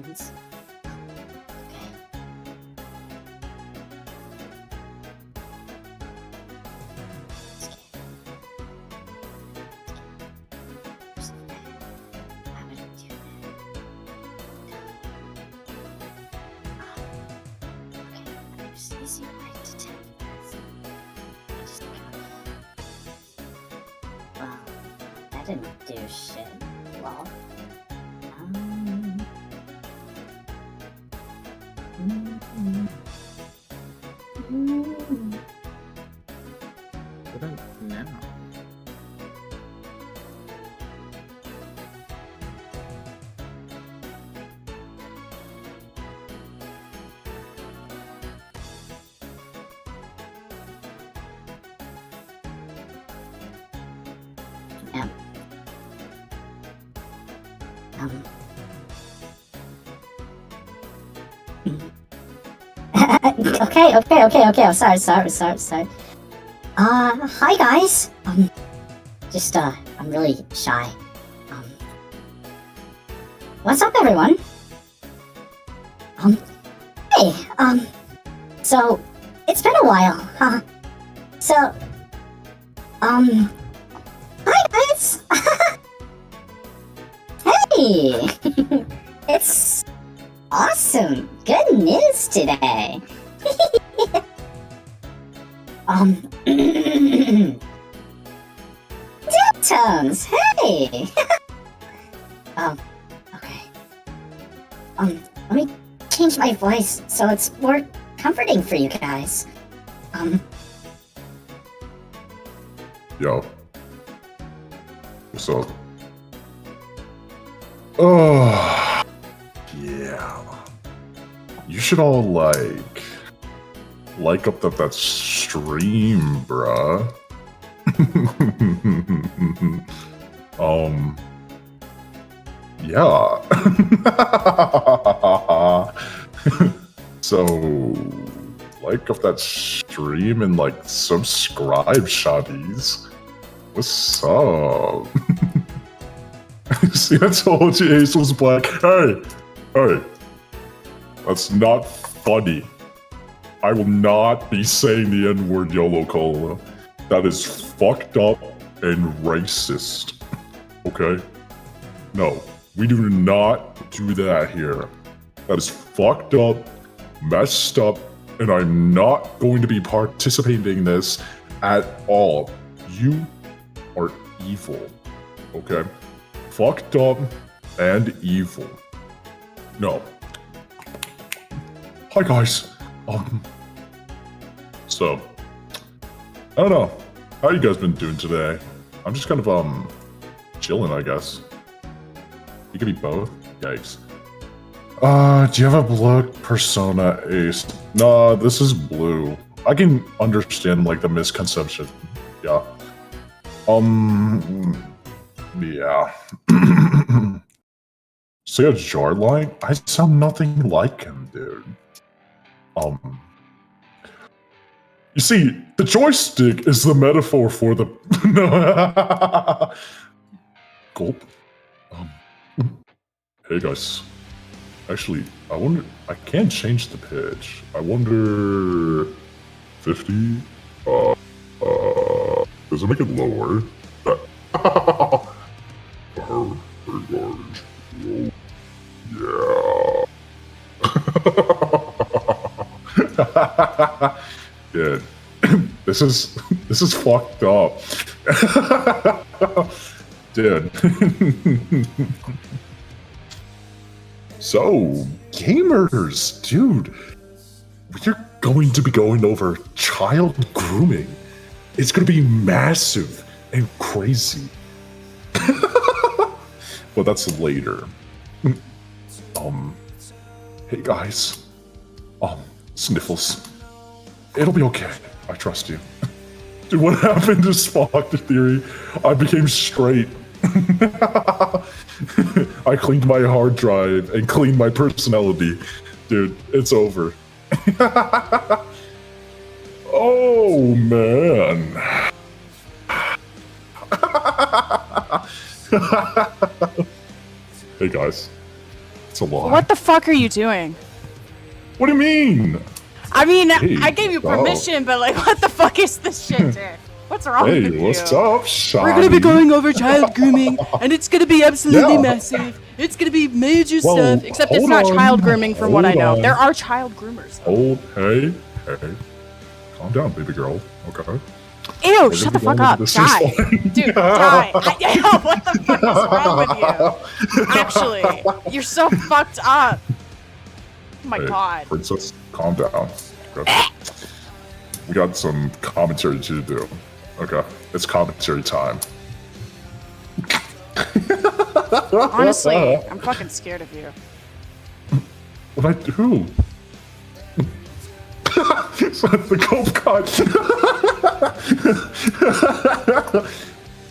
seconds. Well, that didn't do shit. Well, What now? Okay. I'm sorry. Hi guys. I'm really shy. What's up, everyone? Hey, so it's been a while, huh? So, hi guys. Hey, it's awesome. Good news today. Tones, hey! Okay. Let me change my voice so it's more comforting for you guys. Yo. What's up? Oh, yeah. You should all like up that stream, bruh. Yeah. So, like up that stream and subscribe, shotties. What's up? See, I told you Ace was black. Hey, that's not funny. I will not be saying the N-word, YOLO Cola. That is fucked up and racist. Okay? No, we do not do that here. That is fucked up, messed up, and I'm not going to be participating in this at all. You are evil. Okay? Fucked up and evil. No. Hi guys. So, I don't know. How you guys been doing today? I'm just kind of, chilling, I guess. You could be both? Yikes. Do you have a blue persona, Ace? Nah, this is blue. I can understand, the misconception. Yeah. Yeah. Say a jar line? I sound nothing like him, dude. You see, the joystick is the metaphor for the... Gulp. Hey guys. Actually, I wonder... I can change the pitch. I wonder... 50? Does it make it lower? Yeah. Dude, this is fucked up. Dude. So, gamers, dude, we're going to be going over child grooming. It's going to be massive and crazy. But that's later. Hey guys. Sniffles. It'll be okay. I trust you. Dude, what happened to Spock the Theory? I became straight. I cleaned my hard drive and cleaned my personality. Dude, it's over. Oh, man. Hey, guys. It's a lie. What the fuck are you doing? What do you mean? I mean, Hey, I gave you permission, but like, what the fuck is this shit, dude? What's wrong with you? Hey, what's up, Shani? We're gonna be going over child grooming, and it's gonna be absolutely massive. It's gonna be major stuff, except it's not child grooming from what I know. There are child groomers. Hey. Calm down, baby girl. Okay. Ew, shut the fuck up. Die. Dude, die. What the fuck is wrong with you? Actually, you're so fucked up. Oh my god. Princess, calm down. Okay. We got some commentary to do. Okay, it's commentary time. Honestly, I'm fucking scared of you. What I do? So that's the gold card.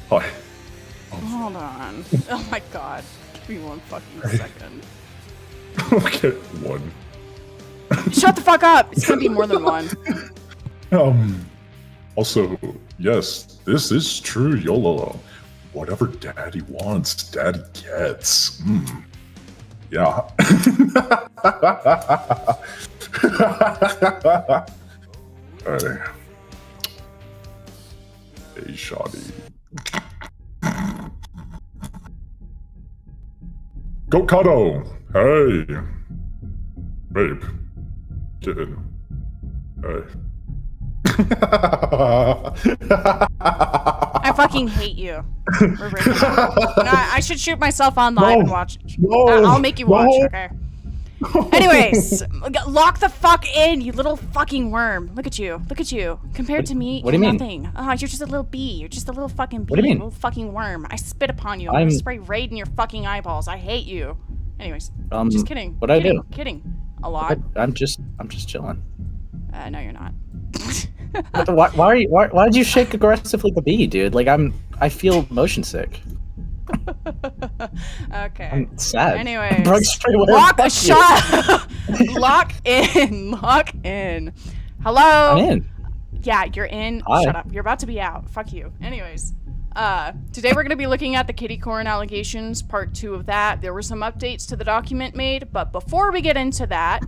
Hi. Hold on. Oh my god. Give me 1 fucking second. Okay, 1. Shut the fuck up! It's gonna be more than 1. Also, yes, this is true, YOLO. Whatever daddy wants, daddy gets. Yeah. Hey, shoddy. GoatCatto! Hey! Babe. Kid. Hey. I fucking hate you. We're breaking up. No, I should shoot myself on live and watch. I'll make you watch, okay? Anyways, lock the fuck in, you little fucking worm. Look at you. Look at you. Compared to me, what do you mean? Nothing. Oh, you're just a little bee. You're just a little fucking bee. What do you mean? A little fucking worm. I spit upon you. I'm gonna spray raid in your fucking eyeballs. I hate you. Anyways, just kidding. What'd I do? Kidding. A lot. I'm just chilling. No, you're not. Why did you shake aggressively the bee, dude? Like I feel motion sick. Okay. I'm sad. Anyways, lock in. Hello. I'm in. Yeah, you're in. Hi. Shut up. You're about to be out. Fuck you. Anyways, today we're gonna be looking at the kitty corn allegations, part 2 of that. There were some updates to the document made, but before we get into that,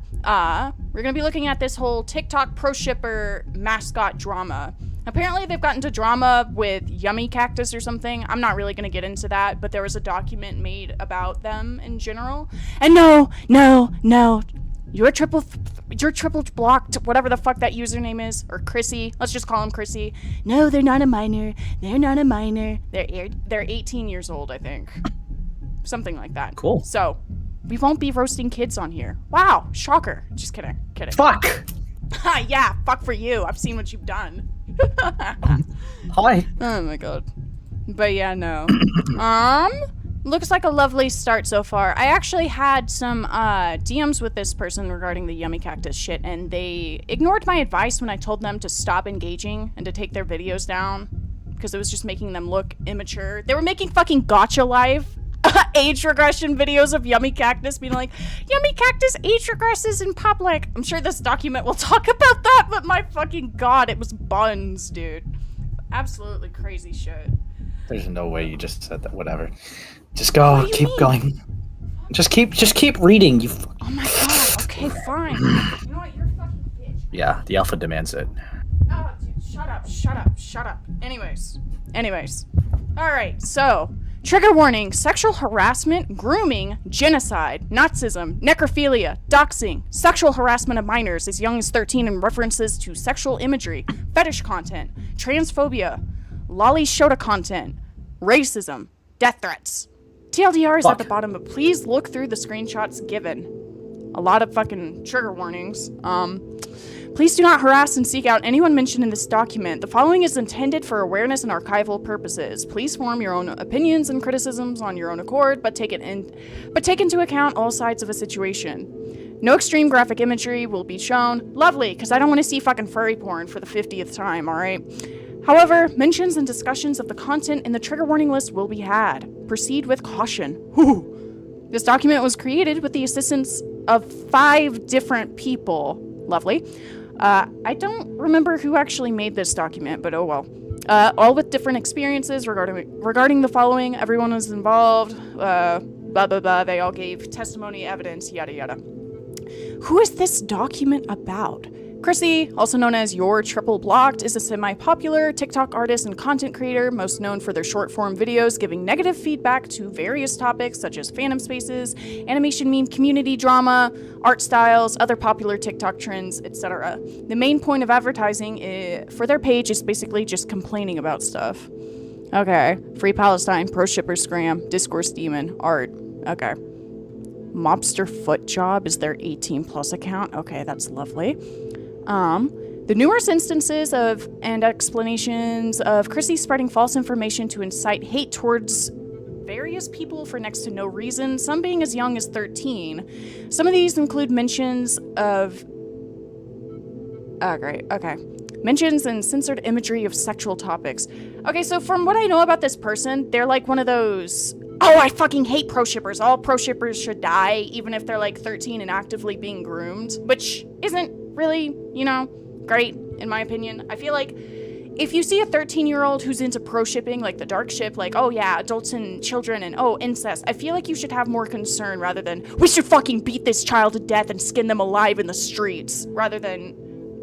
we're gonna be looking at this whole TikTok pro shipper mascot drama. Apparently they've gotten to drama with Yummy Cactus or something. I'm not really gonna get into that, but there was a document made about them in general. And no, you're triple blocked, whatever the fuck that username is, or Chrissy. Let's just call him Chrissy. No, they're not a minor. They're not a minor. They're 18 years old, I think. Something like that. Cool. So, we won't be roasting kids on here. Wow, shocker. Just kidding. Fuck. Yeah, fuck for you. I've seen what you've done. Hi. Oh my god. But yeah, no. Looks like a lovely start so far. I actually had some DMs with this person regarding the Yummy Cactus shit, and they ignored my advice when I told them to stop engaging and to take their videos down because it was just making them look immature. They were making fucking gotcha live age regression videos of Yummy Cactus, being like, Yummy Cactus age regresses in public. I'm sure this document will talk about that, but my fucking god, it was buns, dude. Absolutely crazy shit. There's no way you just said that. Whatever. Just go. Keep going. Just keep reading. You. Oh my god. Okay, fine. You know what? You're a fucking bitch. Yeah, the alpha demands it. Oh, dude, shut up. Anyways. Alright, so, trigger warning, sexual harassment, grooming, genocide, Nazism, necrophilia, doxing, sexual harassment of minors as young as 13 and references to sexual imagery, fetish content, transphobia, lolly shota content, racism, death threats. TLDR is at the bottom, but please look through the screenshots given. A lot of fucking trigger warnings. Please do not harass and seek out anyone mentioned in this document. The following is intended for awareness and archival purposes. Please form your own opinions and criticisms on your own accord, but take into account all sides of a situation. No extreme graphic imagery will be shown. Lovely, because I don't want to see fucking furry porn for the 50th time, alright? However, mentions and discussions of the content in the trigger warning list will be had. Proceed with caution. Whew. This document was created with the assistance of 5 different people. Lovely. I don't remember who actually made this document, but oh well. All with different experiences regarding the following. Everyone was involved. blah, blah, blah. They all gave testimony, evidence, yada, yada. Who is this document about? Chrissy, also known as Youretripleblocked, is a semi-popular TikTok artist and content creator, most known for their short-form videos giving negative feedback to various topics such as fandom spaces, animation meme community drama, art styles, other popular TikTok trends, etc. The main point of advertising for their page is basically just complaining about stuff. Okay, Free Palestine, Pro Shipper Scram, Discourse Demon, art. Okay. Mobster Foot Job is their 18+ account. Okay, that's lovely. The numerous instances of and explanations of Chrissy spreading false information to incite hate towards various people for next to no reason, some being as young as 13. Some of these include mentions of... Okay. Mentions and censored imagery of sexual topics. Okay, so from what I know about this person, they're like one of those... Oh, I fucking hate pro shippers. All pro shippers should die, even if they're like 13 and actively being groomed, which isn't really, great, in my opinion. I feel like if you see a 13-year-old who's into pro shipping, like the dark ship, like, oh yeah, adults and children and oh, incest, I feel like you should have more concern rather than, we should fucking beat this child to death and skin them alive in the streets, rather than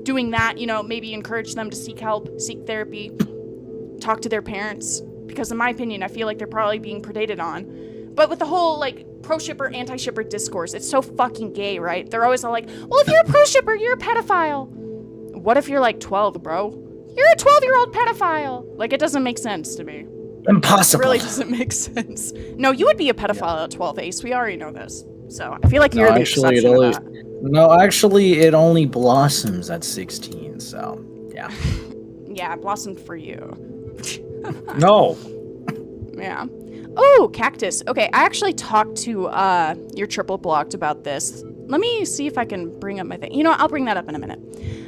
doing that, maybe encourage them to seek help, seek therapy, talk to their parents. Because in my opinion, I feel like they're probably being predated on. But with the whole, pro shipper, anti-shipper discourse, it's so fucking gay, right? They're always all like, well, if you're a pro shipper, you're a pedophile. What if you're 12, bro? You're a 12-year-old pedophile. It doesn't make sense to me. Impossible. It really doesn't make sense. No, you would be a pedophile at 12, Ace. We already know this. So I feel like you're the exception to that. No, actually, it only blossoms at 16, so, yeah. Yeah, it blossomed for you. No. Yeah. Oh, Cactus. Okay, I actually talked to Youretripleblocked about this. Let me see if I can bring up my thing. I'll bring that up in a minute.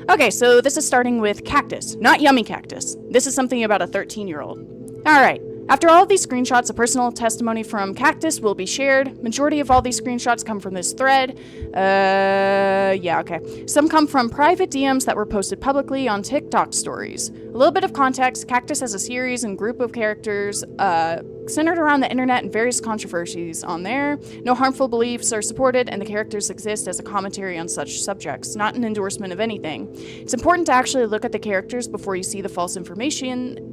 Okay, so this is starting with Cactus, not Yummy Cactus. This is something about a 13-year-old. All right. After all of these screenshots, a personal testimony from Cactus will be shared. Majority of all these screenshots come from this thread. Yeah, okay. Some come from private DMs that were posted publicly on TikTok stories. A little bit of context, Cactus has a series and group of characters centered around the internet and various controversies on there. No harmful beliefs are supported, and the characters exist as a commentary on such subjects, not an endorsement of anything. It's important to actually look at the characters before you see the false information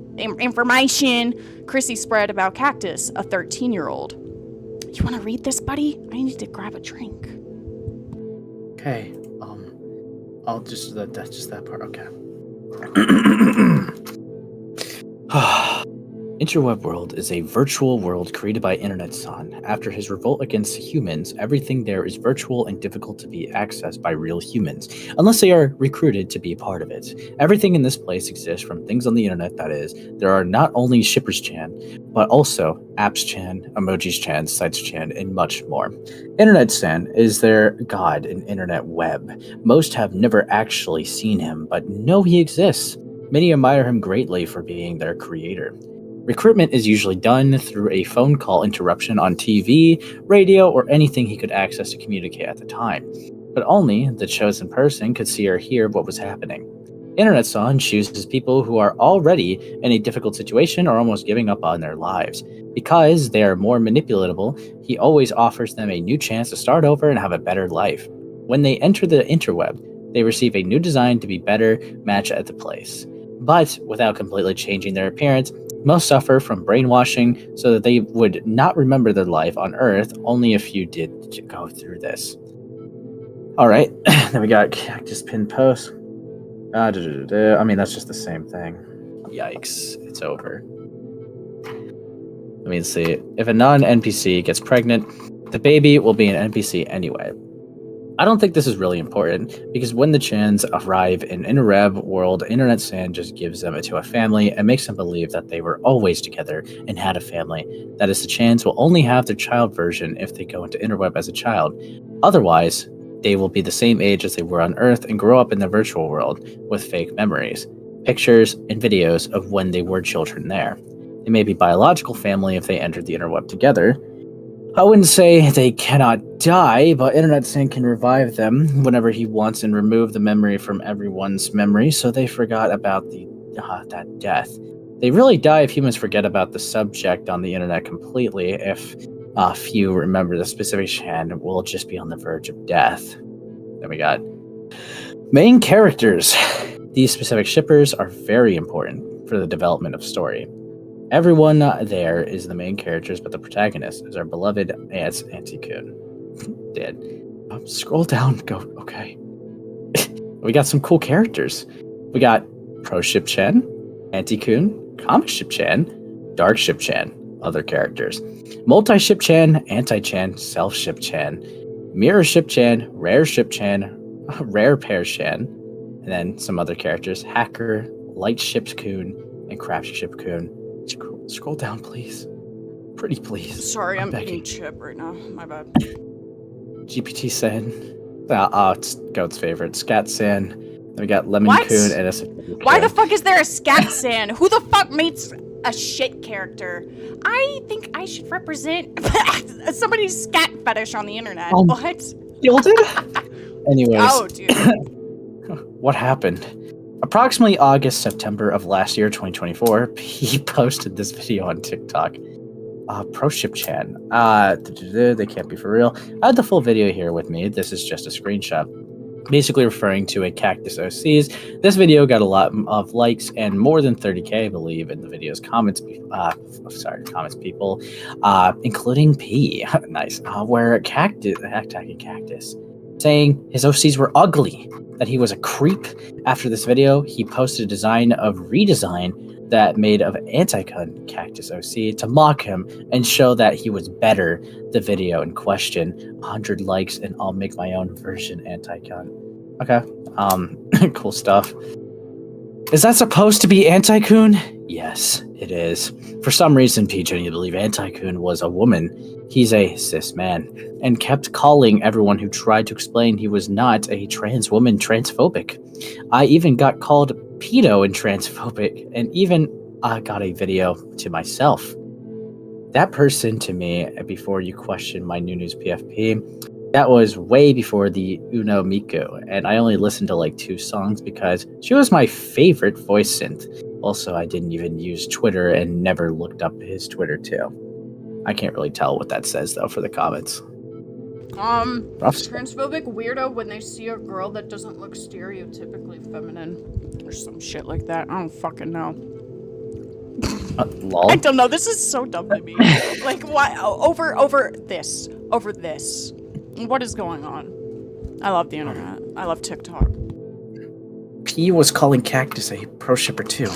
Chrissy spread about Cactus, a 13-year-old. You want to read this, buddy? I need to grab a drink. Okay. I'll just that part. Okay. Interweb World is a virtual world created by Internet-san. After his revolt against humans, everything there is virtual and difficult to be accessed by real humans, unless they are recruited to be a part of it. Everything in this place exists from things on the internet, that is. There are not only Shippers-chan, but also Apps-chan, Emojis-chan, Sites-chan, and much more. Internet-san is their god in internet web. Most have never actually seen him, but know he exists. Many admire him greatly for being their creator. Recruitment is usually done through a phone call interruption on TV, radio, or anything he could access to communicate at the time. But only the chosen person could see or hear what was happening. Internet-san chooses people who are already in a difficult situation or almost giving up on their lives. Because they are more manipulatable, he always offers them a new chance to start over and have a better life. When they enter the interweb, they receive a new design to be better match at the place. But without completely changing their appearance, most suffer from brainwashing so that they would not remember their life on Earth. Only a few did go through this. Alright, then we got Cactus pin post. I mean, that's just the same thing. Yikes, it's over. Let me see. If a non-NPC gets pregnant, the baby will be an NPC anyway. I don't think this is really important, because when the Chans arrive in Interweb World, Internet-san just gives them to a family and makes them believe that they were always together and had a family. That is, the Chans will only have their child version if they go into Interweb as a child. Otherwise, they will be the same age as they were on Earth and grow up in the virtual world with fake memories, pictures, and videos of when they were children there. They may be biological family if they entered the Interweb together. I wouldn't say they cannot die, but Internet-san can revive them whenever he wants and remove the memory from everyone's memory, so they forgot about that death. They really die if humans forget about the subject on the internet completely. If If you remember, the specific Chan will just be on the verge of death. Then we got main characters. These specific shippers are very important for the development of story. Everyone there is the main characters, but the protagonist is our beloved aunt's Auntie-kun. Dead. Scroll down, Goat. Okay. We got some cool characters. We got Pro Ship Chan, Auntie-kun, Comic Ship Chan, Dark Ship Chan, other characters. Multi Ship Chan, Anti Chan, Self Ship Chan, Mirror Ship Chan, Rare Ship Chan, Rare Pair Chan, and then some other characters: Hacker, Light Ship Kun, and Craft Ship Kun. Scroll down, please. Pretty please. Sorry, I'm begging. eating chip right now. My bad. GPT Sen. It's Goat's favorite. Scat San. Then we got Lemon What? Kun and SFW. Why the fuck is there a scat san? Who the fuck makes a shit character? I think I should represent somebody's scat fetish on the internet. What? Killed it? Anyways. Oh, dude. What happened? Approximately August, September of last year, 2024, he posted this video on TikTok. Pro Ship Chan. They can't be for real. I had the full video here with me. This is just a screenshot. Basically referring to a Cactus OCs. This video got a lot of likes and more than 30k, I believe, in the video's comments. Comments people, including P. Nice. Where attacking Cactus, saying his OCs were ugly, that he was a creep. After this video, he posted a design of redesign that made of Anti-Kun Cactus OC to mock him and show that he was better. The video in question, 100 likes, and I'll make my own version Anti-Kun. Okay, cool stuff. Is that supposed to be Anti-Kun? Yes, it is. For some reason, PJ, you believe Anti-Kun was a woman. He's a cis man, and kept calling everyone who tried to explain he was not a trans woman transphobic. I even got called pedo and transphobic, and even got a video to myself. That person to me, before you question my new news PFP, that was way before the Uno Miku, and I only listened to like 2 songs because she was my favorite voice synth. Also, I didn't even use Twitter and never looked up his Twitter too. I can't really tell what that says though for the comments. Transphobic weirdo when they see a girl that doesn't look stereotypically feminine or some shit like that. I don't fucking know. Lol. I don't know. This is so dumb to me. Like, why over this? What is going on? I love the internet. I love TikTok. P was calling Cactus a pro shipper too.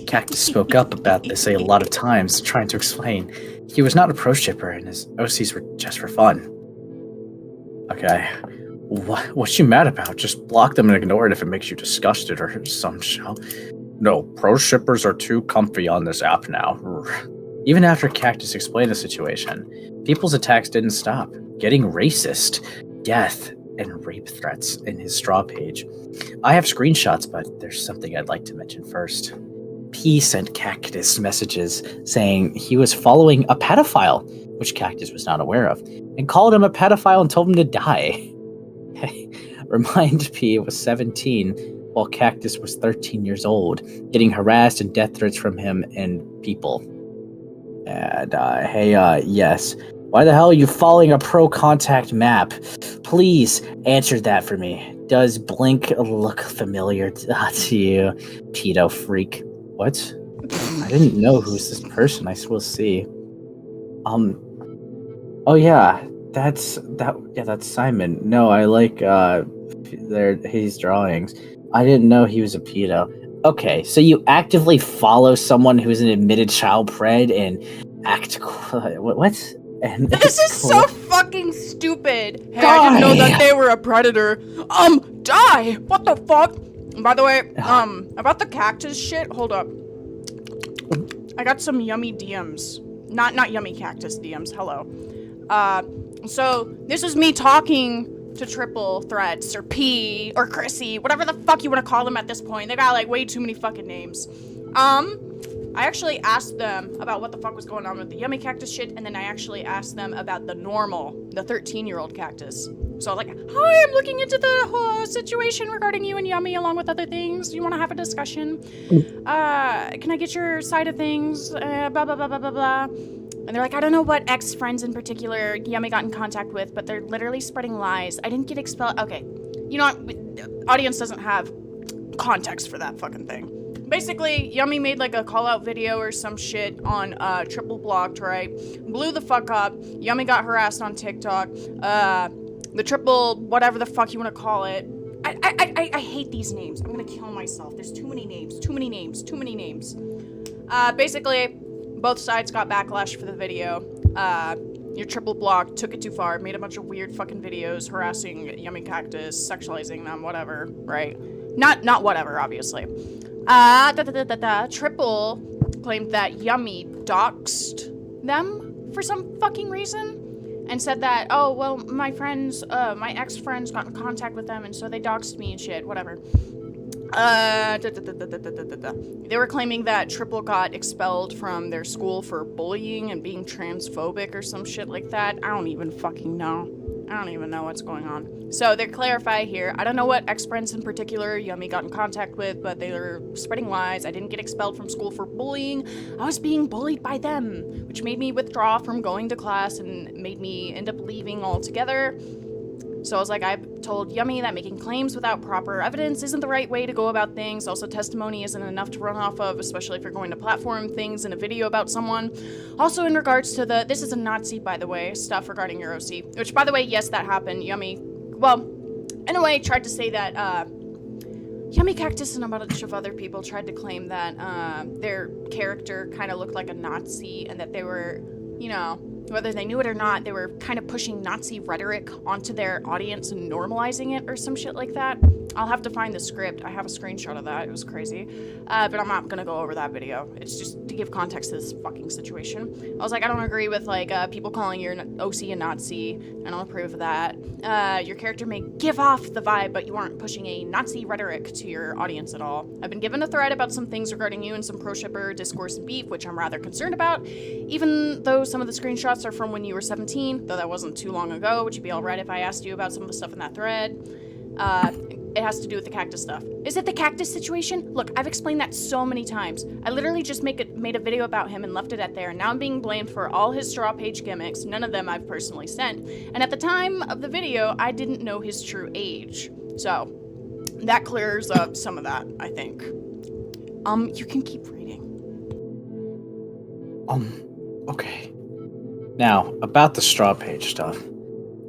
Cactus spoke up about this a lot of times, trying to explain he was not a pro shipper and his OCs were just for fun. Okay, what you mad about? Just block them and ignore it if it makes you disgusted or some shit. No, pro shippers are too comfy on this app now. Even after Cactus explained the situation, people's attacks didn't stop. Getting racist, death, and rape threats in his straw page. I have screenshots, but there's something I'd like to mention first. P sent Cactus messages saying he was following a pedophile, which Cactus was not aware of, and called him a pedophile and told him to die. Remind P was 17, while Cactus was 13 years old, getting harassed and death threats from him and people. And, yes. Why the hell are you following a pro-contact map? Please answer that for me. Does Blink look familiar to you, pedo freak? What? I didn't know who's this person. I will see. Oh yeah, that's Simon. No, I like his drawings. I didn't know he was a pedo. Okay, so you actively follow someone who's an admitted child pred and act what? And this is so fucking stupid. Hey, I didn't know that they were a predator. Die! What the fuck? By the way, about the cactus shit, hold up. I got some yummy DMs. Not yummy cactus DMs, hello. So this is me talking to Triple Threats or P or Chrissy, whatever the fuck you want to call them at this point. They got like way too many fucking names. I actually asked them about what the fuck was going on with the yummy cactus shit, and then I actually asked them about the 13-year-old cactus. So like, hi, I'm looking into the whole situation regarding you and Yummy along with other things. You want to have a discussion? Can I get your side of things? Blah, blah, blah, blah, blah, blah. And they're like, I don't know what ex-friends in particular Yummy got in contact with, but they're literally spreading lies. I didn't get expelled. Okay. You know what? Audience doesn't have context for that fucking thing. Basically, Yummy made like a call-out video or some shit on Triple Blocked, right? Blew the fuck up. Yummy got harassed on TikTok. The triple, whatever the fuck you want to call it. I hate these names. I'm gonna kill myself. There's too many names. Too many names. Too many names. Basically, both sides got backlash for the video. Your Triple Block took it too far, made a bunch of weird fucking videos harassing Yummy Cactus, sexualizing them, whatever, right? Not whatever, obviously. Triple claimed that Yummy doxed them for some fucking reason. And said that, oh, well, my friends, my ex-friends got in contact with them, and so they doxed me and shit, whatever. They were claiming that Triple got expelled from their school for bullying and being transphobic or some shit like that. I don't even fucking know. I don't even know what's going on. So they clarify here, I don't know what ex-friends in particular Yummy got in contact with, but they were spreading lies. I didn't get expelled from school for bullying. I was being bullied by them, which made me withdraw from going to class and made me end up leaving altogether. So I was like, I told Yummy that making claims without proper evidence isn't the right way to go about things. Also, testimony isn't enough to run off of, especially if you're going to platform things in a video about someone. Also, in regards to this is a Nazi, by the way, stuff regarding your OC, which, by the way, yes, that happened. Yummy, well, in a way, tried to say that, Yummy Cactus and a bunch of other people tried to claim that, their character kind of looked like a Nazi and that they were, you know, whether they knew it or not, they were kind of pushing Nazi rhetoric onto their audience and normalizing it or some shit like that. I'll have to find the script. I have a screenshot of that. It was crazy. But I'm not gonna go over that video. It's just to give context to this fucking situation. I was like, I don't agree with, like, people calling your OC a Nazi. I don't approve of that. Your character may give off the vibe, but you aren't pushing a Nazi rhetoric to your audience at all. I've been given a thread about some things regarding you and some pro-shipper discourse and beef, which I'm rather concerned about. Even though some of the screenshots are from when you were 17, though that wasn't too long ago. Would you be alright if I asked you about some of the stuff in that thread? It has to do with the Cactus stuff. Is it the Cactus situation? Look, I've explained that so many times. I literally just made a video about him and left it at there, and now I'm being blamed for all his straw page gimmicks, none of them I've personally sent. And at the time of the video, I didn't know his true age. So, that clears up some of that, I think. You can keep reading. Okay. Now, about the straw page stuff.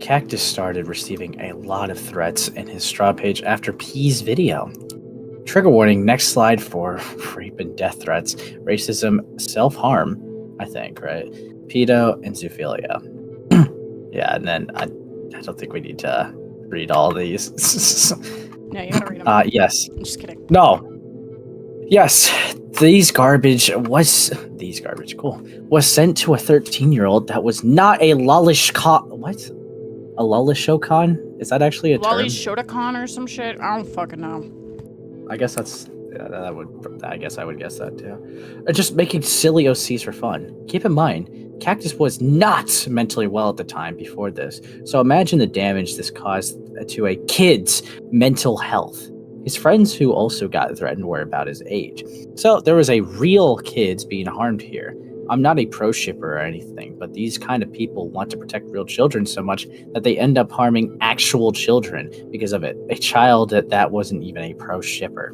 Cactus started receiving a lot of threats in his straw page after P's video. Trigger warning, next slide for rape and death threats, racism, self-harm, I think, right? Pedo and zoophilia. Yeah, and then I don't think we need to read all these. No, you gotta read them. Yes. I'm just kidding. No. Yes, cool, was sent to a 13-year-old that was not a what? A Lolishocon? Is that actually a term? Lolishocon or some shit? I don't fucking know. I guess I guess I would guess that too. Just making silly OCs for fun. Keep in mind, Cactus was not mentally well at the time before this, so imagine the damage this caused to a kid's mental health. His friends who also got threatened were about his age. So there was a real kids being harmed here. I'm not a pro shipper or anything, but these kind of people want to protect real children so much that they end up harming actual children because of it. A child that wasn't even a pro shipper.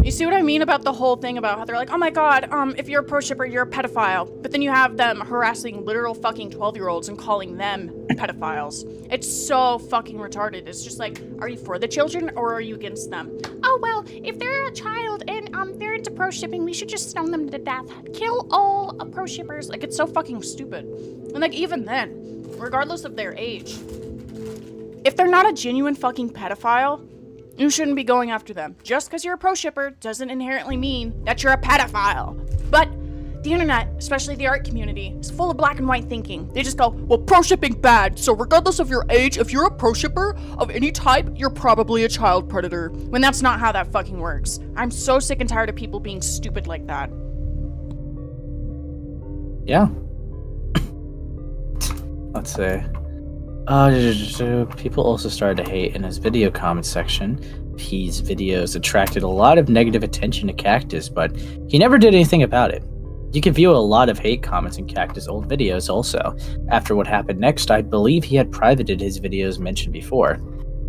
You see what I mean about the whole thing about how they're like, oh my god, if you're a pro shipper, you're a pedophile. But then you have them harassing literal fucking 12-year-olds and calling them pedophiles. It's so fucking retarded. It's just like, are you for the children or are you against them? Oh, well, if they're a child and they're into pro shipping, we should just stone them to death. Kill all pro shippers. Like, it's so fucking stupid. And like, even then, regardless of their age, if they're not a genuine fucking pedophile, you shouldn't be going after them. Just because you're a pro shipper doesn't inherently mean that you're a pedophile. But the internet, especially the art community, is full of black and white thinking. They just go, well, pro shipping bad, so regardless of your age, if you're a pro shipper of any type, you're probably a child predator. When that's not how that fucking works. I'm so sick and tired of people being stupid like that. Yeah. Let's see. People also started to hate in his video comment section. P's videos attracted a lot of negative attention to Cactus, but he never did anything about it. You can view a lot of hate comments in Cactus' old videos also. After what happened next, I believe he had privated his videos mentioned before.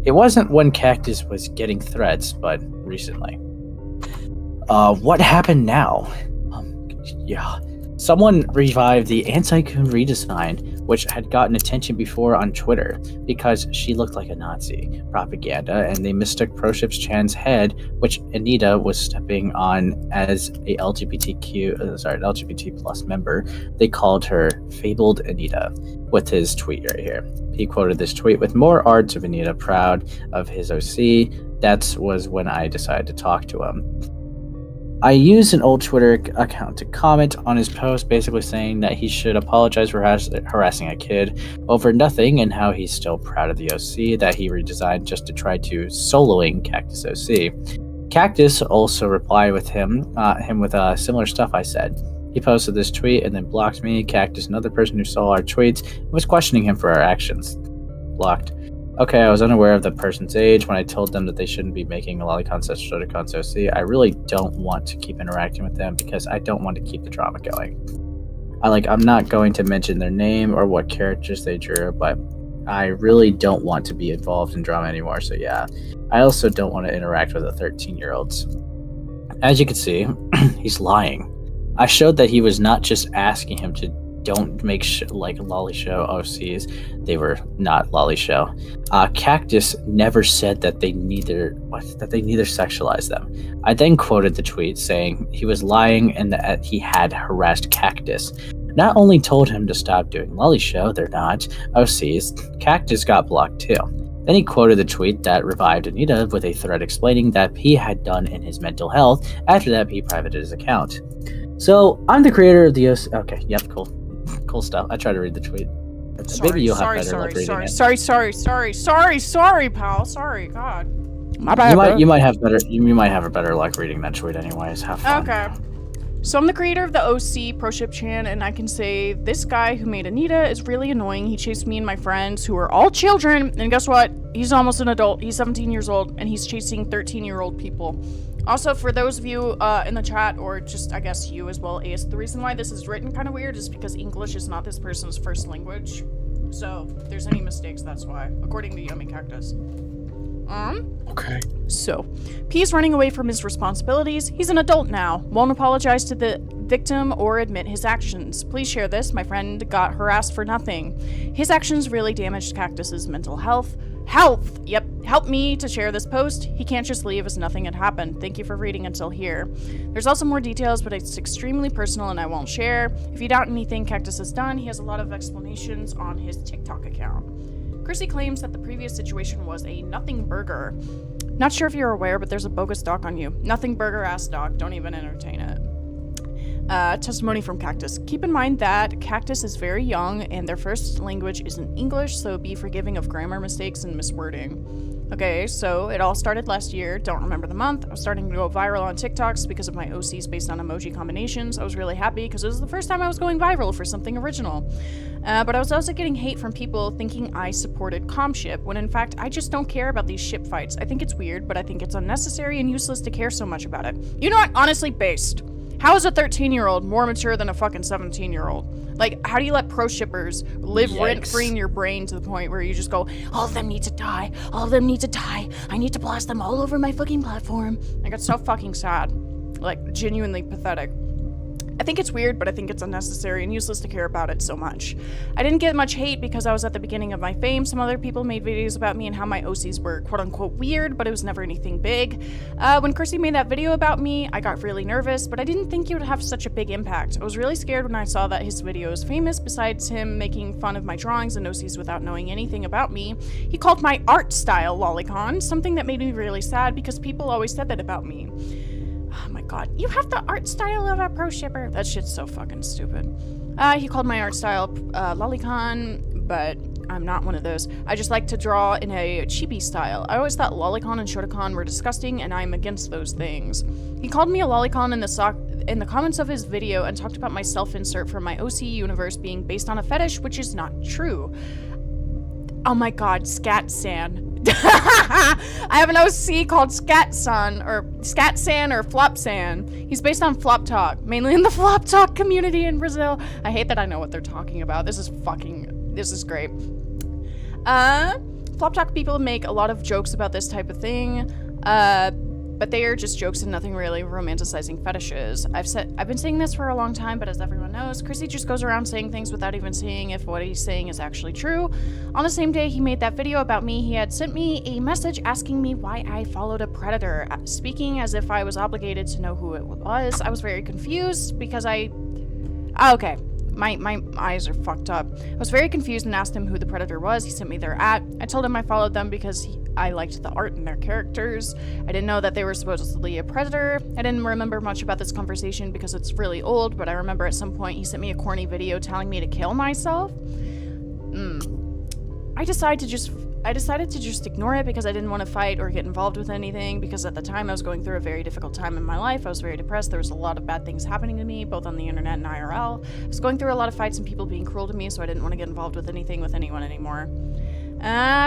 It wasn't when Cactus was getting threats, but recently. What happened now? Yeah. Someone revived the anti-Kun redesign, which had gotten attention before on Twitter, because she looked like a Nazi propaganda, and they mistook ProShip's Chan's head, which Anita was stepping on as a LGBT plus member. They called her Fabled Anita, with his tweet right here. He quoted this tweet with more arts of Anita proud of his OC. That was when I decided to talk to him. I used an old Twitter account to comment on his post, basically saying that he should apologize for harassing a kid over nothing, and how he's still proud of the OC that he redesigned just to try to soloing Cactus OC. Cactus also replied with him with similar stuff I said. He posted this tweet and then blocked me. Cactus, another person who saw our tweets, was questioning him for our actions. Blocked. Okay, I was unaware of the person's age when I told them that they shouldn't be making lolicons such shouldicons OC. I really don't want to keep interacting with them because I don't want to keep the drama going. I'm not going to mention their name or what characters they drew, but I really don't want to be involved in drama anymore, so yeah. I also don't want to interact with the 13-year-olds. As you can see, he's lying. I showed that he was not just asking him to don't make lolly show OCs. They were not lolly show. Cactus never said that they neither sexualized them. I then quoted the tweet saying he was lying and that he had harassed Cactus. Not only told him to stop doing lolly show, they're not OCs. Cactus got blocked too. Then he quoted the tweet that revived Anita with a thread explaining that he had done in his mental health. After that, he privated his account. So I'm the creator of the OC. Okay, yep, cool stuff. I try to read the tweet. Maybe you'll have better luck reading it. Sorry, pal. Sorry, God. My bad. You might have better luck reading that tweet, anyways. Have fun. Okay. So I'm the creator of the OC ProShip Chan, and I can say this guy who made Anita is really annoying. He chased me and my friends, who are all children, and guess what? He's almost an adult. He's 17 years old, and he's chasing 13-year-old people. Also, for those of you in the chat, or just, I guess, you as well, Ace, the reason why this is written kind of weird is because English is not this person's first language. So, if there's any mistakes, that's why, according to Yummy Cactus. Okay. So, P is running away from his responsibilities. He's an adult now. Won't apologize to the victim or admit his actions. Please share this. My friend got harassed for nothing. His actions really damaged Cactus's mental health. Yep. Help me to share this post. He can't just leave as nothing had happened. Thank you for reading until here. There's also more details, but it's extremely personal and I won't share. If you doubt anything Cactus has done, he has a lot of explanations on his TikTok account. Chrissy claims that the previous situation was a nothing burger. Not sure if you're aware, but there's a bogus doc on you. Nothing burger ass doc. Don't even entertain it. Testimony from Cactus. Keep in mind that Cactus is very young and their first language isn't English, so be forgiving of grammar mistakes and miswording. Okay, so it all started last year. Don't remember the month. I was starting to go viral on TikToks because of my OCs based on emoji combinations. I was really happy because it was the first time I was going viral for something original. But I was also getting hate from people thinking I supported comship, when in fact I just don't care about these ship fights. I think it's weird, but I think it's unnecessary and useless to care so much about it. You know what? Honestly, based. How is a 13-year-old more mature than a fucking 17-year-old? Like, how do you let pro shippers live rent-free in your brain to the point where you just go, all of them need to die, all of them need to die, I need to blast them all over my fucking platform. I got so fucking sad. Like, genuinely pathetic. I think it's weird, but I think it's unnecessary and useless to care about it so much. I didn't get much hate because I was at the beginning of my fame. Some other people made videos about me and how my OCs were quote-unquote weird, but it was never anything big. When Chrissy made that video about me, I got really nervous, but I didn't think it would have such a big impact. I was really scared when I saw that his video is famous. Besides him making fun of my drawings and OCs without knowing anything about me, he called my art style lolicon, something that made me really sad because people always said that about me. Oh my god, you have the art style of a pro shipper. That shit's so fucking stupid. He called my art style lolicon, but I'm not one of those. I just like to draw in a chibi style. I always thought lolicon and shouldicon were disgusting, and I'm against those things. He called me a lolicon in the comments of his video and talked about my self-insert from my OC universe being based on a fetish, which is not true. Oh my god, Scat San. I have an OC called Scatsan or Flopsan. He's based on Flop Talk, mainly in the Flop Talk community in Brazil. I hate that I know what they're talking about. This is great. Flop Talk people make a lot of jokes about this type of thing, but they are just jokes and nothing really romanticizing fetishes. I've been saying this for a long time, but as everyone knows, Chrissy just goes around saying things without even seeing if what he's saying is actually true. On the same day he made that video about me, he had sent me a message asking me why I followed a predator, speaking as if I was obligated to know who it was. I was very confused because okay. My eyes are fucked up. I was very confused and asked him who the predator was. He sent me their @ I told him I followed them because I liked the art and their characters. I didn't know that they were supposedly a predator. I didn't remember much about this conversation because it's really old, but I remember at some point he sent me a corny video telling me to kill myself. I decided to just ignore it because I didn't want to fight or get involved with anything, because at the time I was going through a very difficult time in my life. I was very depressed. There was a lot of bad things happening to me, both on the internet and IRL. I was going through a lot of fights and people being cruel to me, so I didn't want to get involved with anything with anyone anymore.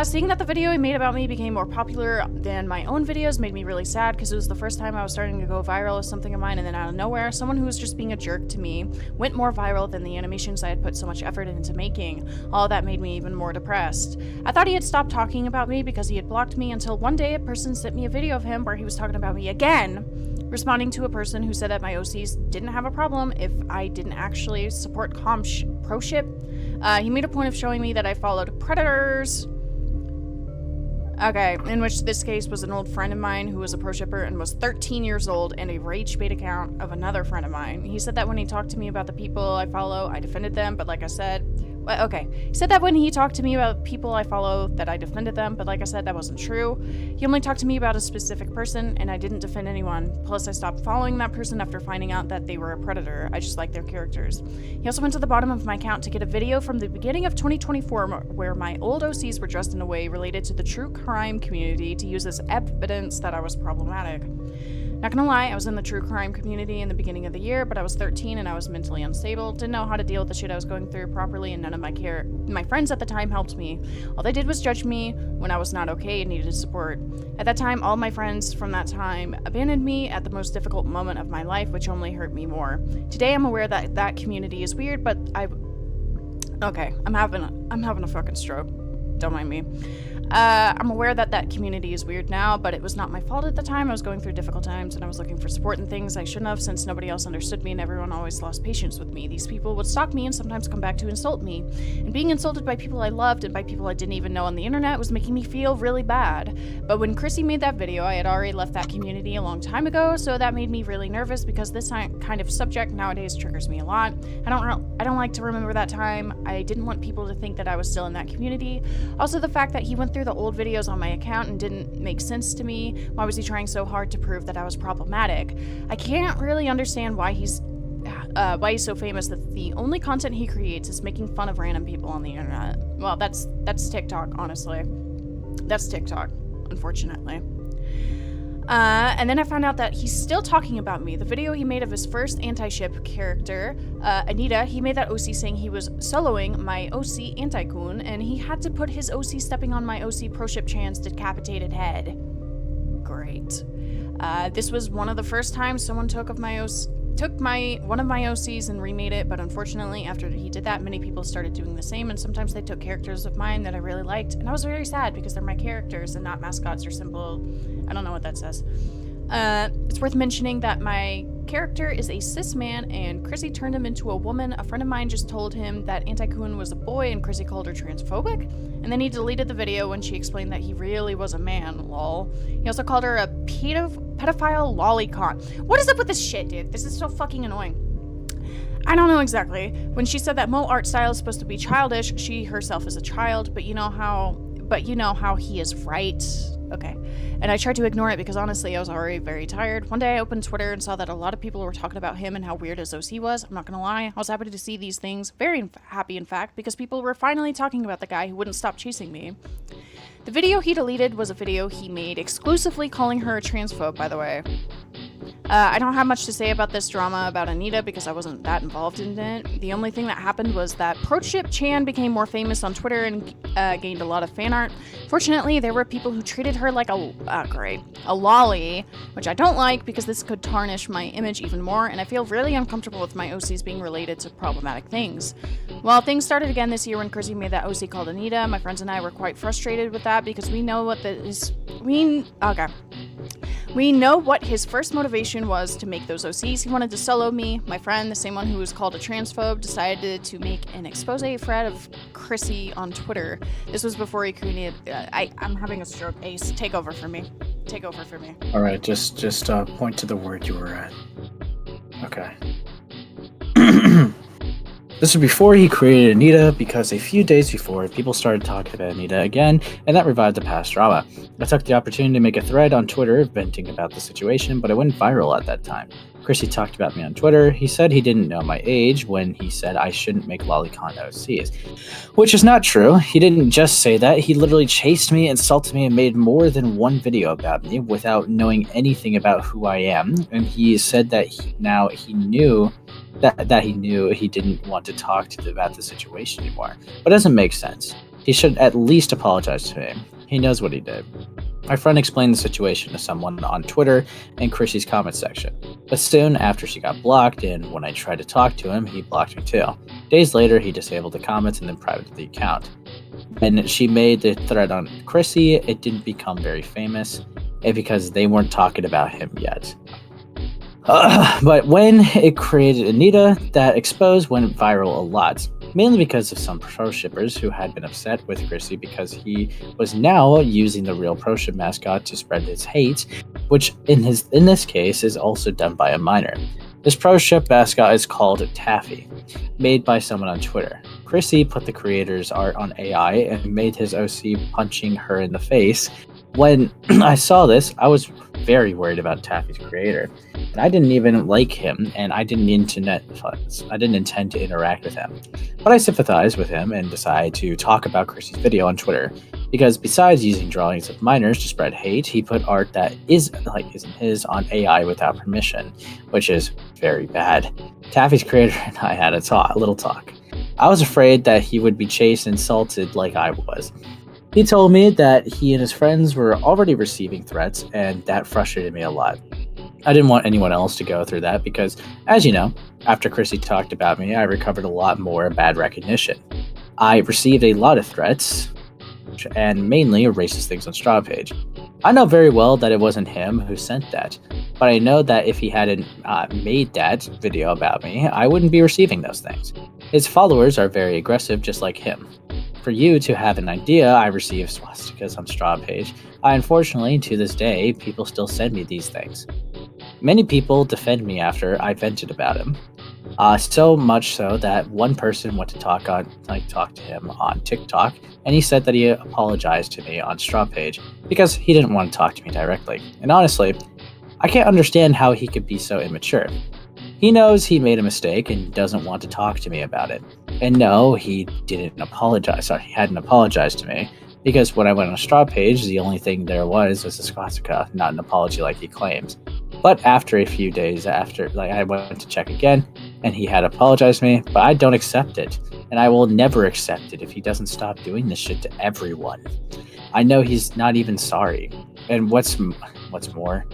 Seeing that the video he made about me became more popular than my own videos made me really sad, because it was the first time I was starting to go viral with something of mine, and then out of nowhere, someone who was just being a jerk to me went more viral than the animations I had put so much effort into making. All of that made me even more depressed. I thought he had stopped talking about me because he had blocked me, until one day a person sent me a video of him where he was talking about me again, responding to a person who said that my OCs didn't have a problem if I didn't actually support pro-ship. He made a point of showing me that I followed predators. Okay, in which this case was an old friend of mine who was a pro-shipper and was 13 years old, and a rage bait account of another friend of mine. He said that when he talked to me about the people I follow, I defended them, but like I said... Okay, he said that when he talked to me about people I follow, that I defended them, but like I said, that wasn't true. He only talked to me about a specific person, and I didn't defend anyone. Plus, I stopped following that person after finding out that they were a predator. I just liked their characters. He also went to the bottom of my account to get a video from the beginning of 2024 where my old OCs were dressed in a way related to the true crime community to use as evidence that I was problematic. Not gonna lie, I was in the true crime community in the beginning of the year, but I was 13 and I was mentally unstable, didn't know how to deal with the shit I was going through properly, and none of my friends at the time helped me. All they did was judge me when I was not okay and needed support. At that time, all my friends from that time abandoned me at the most difficult moment of my life, which only hurt me more. Today, I'm aware that that community is weird, but okay, I'm having a fucking stroke. Don't mind me. I'm aware that that community is weird now, but it was not my fault at the time. I was going through difficult times and I was looking for support and things I shouldn't have, since nobody else understood me and everyone always lost patience with me. These people would stalk me and sometimes come back to insult me. And being insulted by people I loved and by people I didn't even know on the internet was making me feel really bad. But when Chrissy made that video, I had already left that community a long time ago, so that made me really nervous because this kind of subject nowadays triggers me a lot. I don't like to remember that time. I didn't want people to think that I was still in that community. Also, the fact that he went through the old videos on my account and didn't make sense to me. Why was he trying so hard to prove that I was problematic? I can't really understand why he's so famous that the only content he creates is making fun of random people on the internet. Well, that's TikTok, honestly. That's TikTok, unfortunately. And then I found out that he's still talking about me. The video he made of his first anti-ship character, Anita, he made that OC saying he was soloing my OC anti-coon, and he had to put his OC stepping on my OC pro-ship Chan's decapitated head. Great. This was one of the first times someone took one of my OCs and remade it, but unfortunately after he did that, many people started doing the same, and sometimes they took characters of mine that I really liked, and I was very sad because they're my characters and not mascots or simple... I don't know what that says. It's worth mentioning that my character is a cis man, and Chrissy turned him into a woman. A friend of mine just told him that Anti-Coon was a boy, and Chrissy called her transphobic, and then he deleted the video when she explained that he really was a man, lol. He also called her a pedophile lolicon. What is up with this shit, dude? This is so fucking annoying. I don't know exactly. When she said that Mo art style is supposed to be childish, she herself is a child, but you know how he is right. Okay. And I tried to ignore it because honestly I was already very tired. One day I opened Twitter and saw that a lot of people were talking about him and how weird his OC was. I'm not gonna lie, I was happy to see these things. Very happy in fact, because people were finally talking about the guy who wouldn't stop chasing me. The video he deleted was a video he made exclusively calling her a transphobe, by the way. I don't have much to say about this drama about Anita because I wasn't that involved in it. The only thing that happened was that Prochip Chan became more famous on Twitter and gained a lot of fan art. Fortunately, there were people who treated her like a lolly, which I don't like because this could tarnish my image even more, and I feel really uncomfortable with my OCs being related to problematic things. Well, things started again this year when Chrissy made that OC called Anita. My friends and I were quite frustrated with that because we know what We know what his first motivation was to make those OCs. He wanted to solo me. My friend, the same one who was called a transphobe, decided to make an expose thread of Chrissy on Twitter. This was before he created... I'm having a stroke. Ace, take over for me. Take over for me. All right, just point to the word you were at. Okay. This was before he created Anita, because a few days before, people started talking about Anita again, and that revived the past drama. I took the opportunity to make a thread on Twitter venting about the situation, but it went viral at that time. Chrissy talked about me on Twitter. He said he didn't know my age when he said I shouldn't make lolicon OCs, which is not true. He didn't just say that. He literally chased me, insulted me, and made more than one video about me without knowing anything about who I am. And he said that he knew he didn't want to talk about the situation anymore. But it doesn't make sense. He should at least apologize to me. He knows what he did. My friend explained the situation to someone on Twitter in Chrissy's comment section. But soon after she got blocked, and when I tried to talk to him, he blocked me too. Days later, he disabled the comments and then privated the account. When she made the thread on Chrissy, it didn't become very famous, because they weren't talking about him yet. But when it created Anita, that expose went viral a lot, mainly because of some pro shippers who had been upset with Chrissy because he was now using the real pro ship mascot to spread his hate, which in this case is also done by a minor. This pro ship mascot is called Taffy, made by someone on Twitter. Chrissy put the creator's art on AI and made his OC punching her in the face. When I saw this, I was very worried about Taffy's creator, and I didn't even like him, and I didn't intend to interact with him. But I sympathized with him and decided to talk about Chrissy's video on Twitter, because besides using drawings of minors to spread hate, he put art that isn't his on AI without permission, which is very bad. Taffy's creator and I had a little talk. I was afraid that he would be chased and insulted like I was. He told me that he and his friends were already receiving threats, and that frustrated me a lot. I didn't want anyone else to go through that because, as you know, after Chrissy talked about me, I recovered a lot more bad recognition. I received a lot of threats, and mainly racist things on Straw Page. I know very well that it wasn't him who sent that, but I know that if he hadn't made that video about me, I wouldn't be receiving those things. His followers are very aggressive, just like him. For you to have an idea, I receive swastikas on Straw Page. Unfortunately, to this day, people still send me these things. Many people defend me after I vented about him. So much so that one person went to talk to him on TikTok, and he said that he apologized to me on Straw Page because he didn't want to talk to me directly. And honestly, I can't understand how he could be so immature. He knows he made a mistake and doesn't want to talk to me about it. And no, he didn't apologize. Sorry, he hadn't apologized to me, because when I went on Straw Page, the only thing there was a swastika, not an apology like he claims. But after a few days after, I went to check again, and he had apologized to me, but I don't accept it. And I will never accept it if he doesn't stop doing this shit to everyone. I know he's not even sorry. And what's more,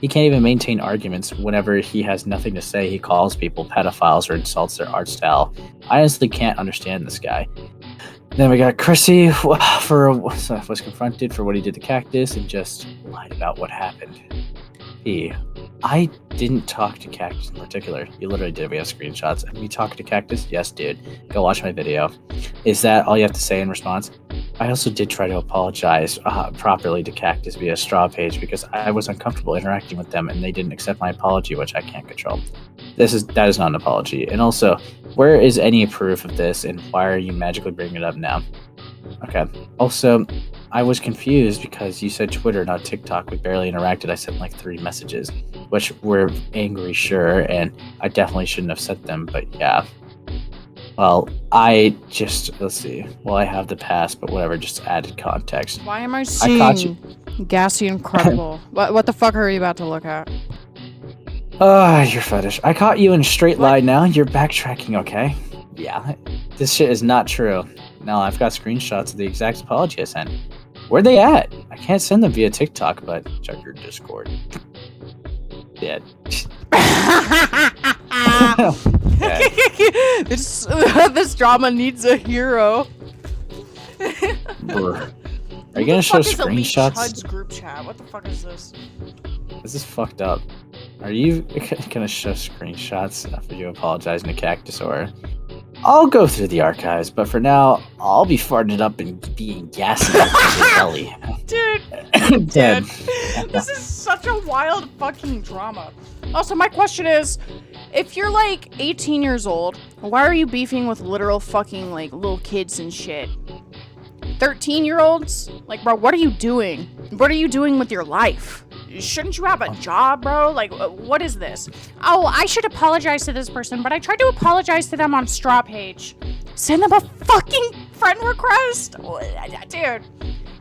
he can't even maintain arguments. Whenever he has nothing to say, he calls people pedophiles or insults their art style. I honestly can't understand this guy. Then we got Chrissy, was confronted for what he did to Cactus and just lied about what happened. I didn't talk to Cactus in particular. You literally did. We have screenshots. And we talked to Cactus? Yes, dude. Go watch my video. Is that all you have to say in response? I also did try to apologize properly to Cactus via Straw Page because I was uncomfortable interacting with them and they didn't accept my apology, which I can't control. That is not an apology. And also, where is any proof of this and why are you magically bringing it up now? Okay. Also, I was confused because you said Twitter, not TikTok. We barely interacted. I sent like 3 messages, which were angry, sure, and I definitely shouldn't have sent them, but yeah. Well, let's see. Well, I have the past, but whatever, just added context. Why am I seeing Gassy Incredible? What the fuck are you about to look at? Your fetish. I caught you in a straight line now. You're backtracking, okay? Yeah, this shit is not true. No, I've got screenshots of the exact apology I sent. Where they at? I can't send them via TikTok, but check your Discord. Dead. This drama needs a hero. Are you gonna show screenshots? Chud's group chat. What the fuck is this? This is fucked up. Are you gonna show screenshots after you apologizing to Cactus, or I'll go through the archives, but for now, I'll be farted up and being gassy in your belly. Dude, dude, this is such a wild fucking drama. Also, my question is, if you're like 18 years old, why are you beefing with literal fucking like little kids and shit? 13-year-olds? Like, bro, what are you doing? What are you doing with your life? Shouldn't you have a job, bro? Like, what is this? Oh, I should apologize to this person, but I tried to apologize to them on Straw Page. Send them a fucking friend request? Dude,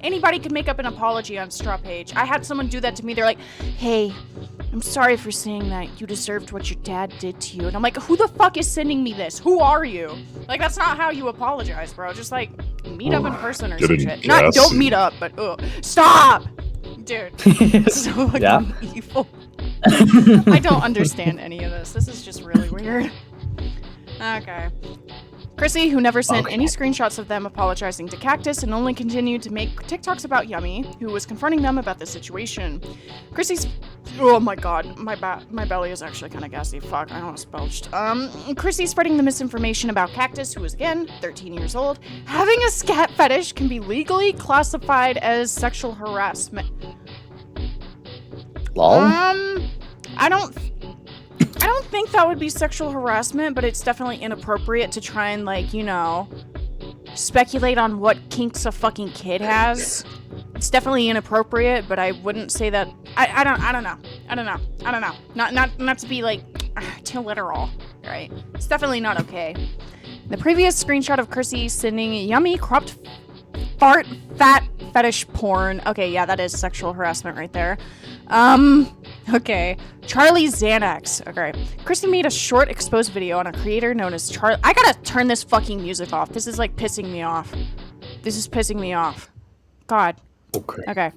anybody could make up an apology on Straw Page. I had someone do that to me. They're like, hey, I'm sorry for saying that you deserved what your dad did to you. And I'm like, who the fuck is sending me this? Who are you? Like, that's not how you apologize, bro. Just, like, meet up in person or some shit. Not, don't meet up, but, stop! Dude, so fucking evil. I don't understand any of this. This is just really weird. Okay. Chrissy, who never sent any screenshots of them apologizing to Cactus and only continued to make TikToks about Yummy, who was confronting them about the situation. Chrissy's... Oh my god, my belly is actually kind of gassy. Fuck, I almost belched. Chrissy spreading the misinformation about Cactus, who is, again, 13 years old. Having a scat fetish can be legally classified as sexual harassment. Lol? I don't think that would be sexual harassment, but it's definitely inappropriate to try and, like, you know, speculate on what kinks a fucking kid has. It's definitely inappropriate, but I wouldn't say that. I don't know. Not to be, like, too literal, right? It's definitely not okay. The previous screenshot of Chrissy sending Yummy cropped fat fetish porn. Okay, yeah, that is sexual harassment right there. Okay. Charlie Xanax. Okay. Chrissy made a short exposed video on a creator known as Charlie. I gotta turn this fucking music off. This is, like, pissing me off. This is pissing me off. God. Okay.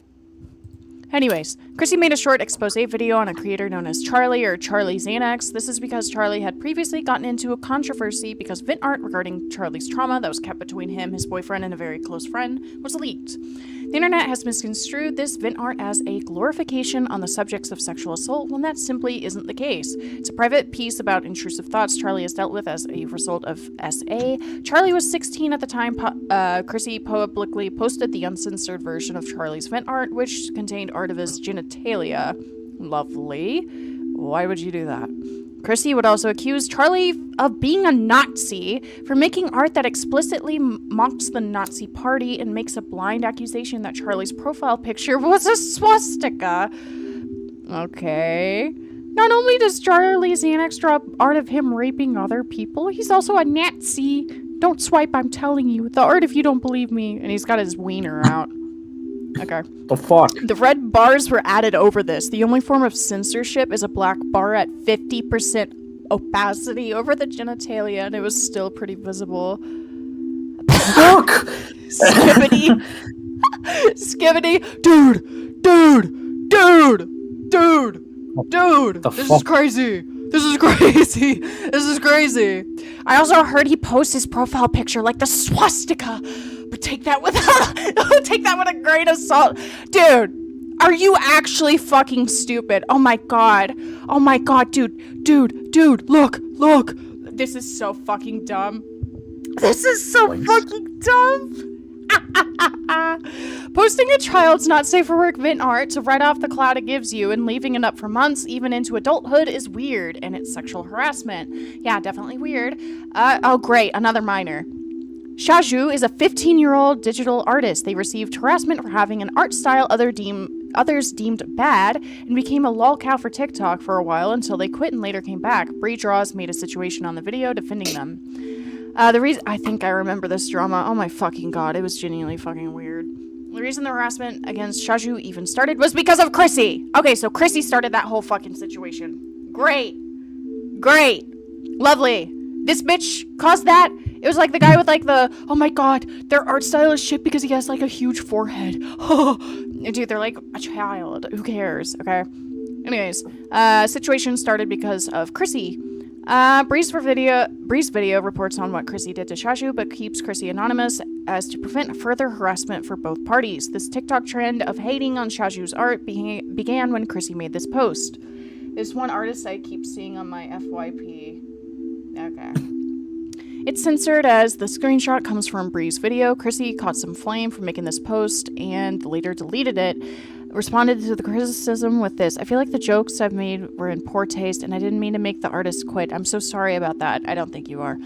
Anyways, Chrissy made a short expose video on a creator known as Charlie or Charlie Xanax. This is because Charlie had previously gotten into a controversy because vent art regarding Charlie's trauma that was kept between him, his boyfriend, and a very close friend was leaked. The internet has misconstrued this vent art as a glorification on the subjects of sexual assault when that simply isn't the case. It's a private piece about intrusive thoughts Charlie has dealt with as a result of SA. Charlie was 16 at the time Chrissy publicly posted the uncensored version of Charlie's vent art, which contained art of his genitalia. Lovely. Why would you do that? Chrissy would also accuse Charlie of being a Nazi for making art that explicitly mocks the Nazi party and makes a blind accusation that Charlie's profile picture was a swastika. Okay. Not only does Charlie Xanax draw art of him raping other people, he's also a Nazi. Don't swipe, I'm telling you. The art if you don't believe me. And he's got his wiener out. Okay. The fuck? The red bars were added over this. The only form of censorship is a black bar at 50% opacity over the genitalia, and it was still pretty visible. Fuck! Skibbity. Skibbity. Dude. This is crazy. This is crazy. I also heard he posts his profile picture like the swastika. But take that with a grain of salt. Dude, are you actually fucking stupid? Oh my god, dude, look. This is so fucking dumb. Posting a child's not safe for work vent art to write off the clout it gives you and leaving it up for months, even into adulthood, is weird, and it's sexual harassment. Yeah, definitely weird. Oh great, another minor. Shaju is a 15-year-old digital artist. They received harassment for having an art style others deemed bad and became a lolcow for TikTok for a while until they quit and later came back. Juny Draws made a situation on the video defending them. I think I remember this drama. Oh my fucking god, it was genuinely fucking weird. The reason the harassment against Shaju even started was because of Chrissy. Okay, so Chrissy started that whole fucking situation. Great. Lovely. This bitch caused that. It was like the guy with like the, oh my god, their art style is shit because he has like a huge forehead. Dude, they're like a child. Who cares? Okay. Anyways, situation started because of Chrissy. Bree's video reports on what Chrissy did to Shaju, but keeps Chrissy anonymous as to prevent further harassment for both parties. This TikTok trend of hating on Shaju's art began when Chrissy made this post. There's one artist I keep seeing on my FYP. Okay. It's censored as the screenshot comes from Bree's video. Chrissy caught some flame for making this post and later deleted it. Responded to the criticism with this: I feel like the jokes I've made were in poor taste and I didn't mean to make the artist quit. I'm so sorry about that. I don't think you are.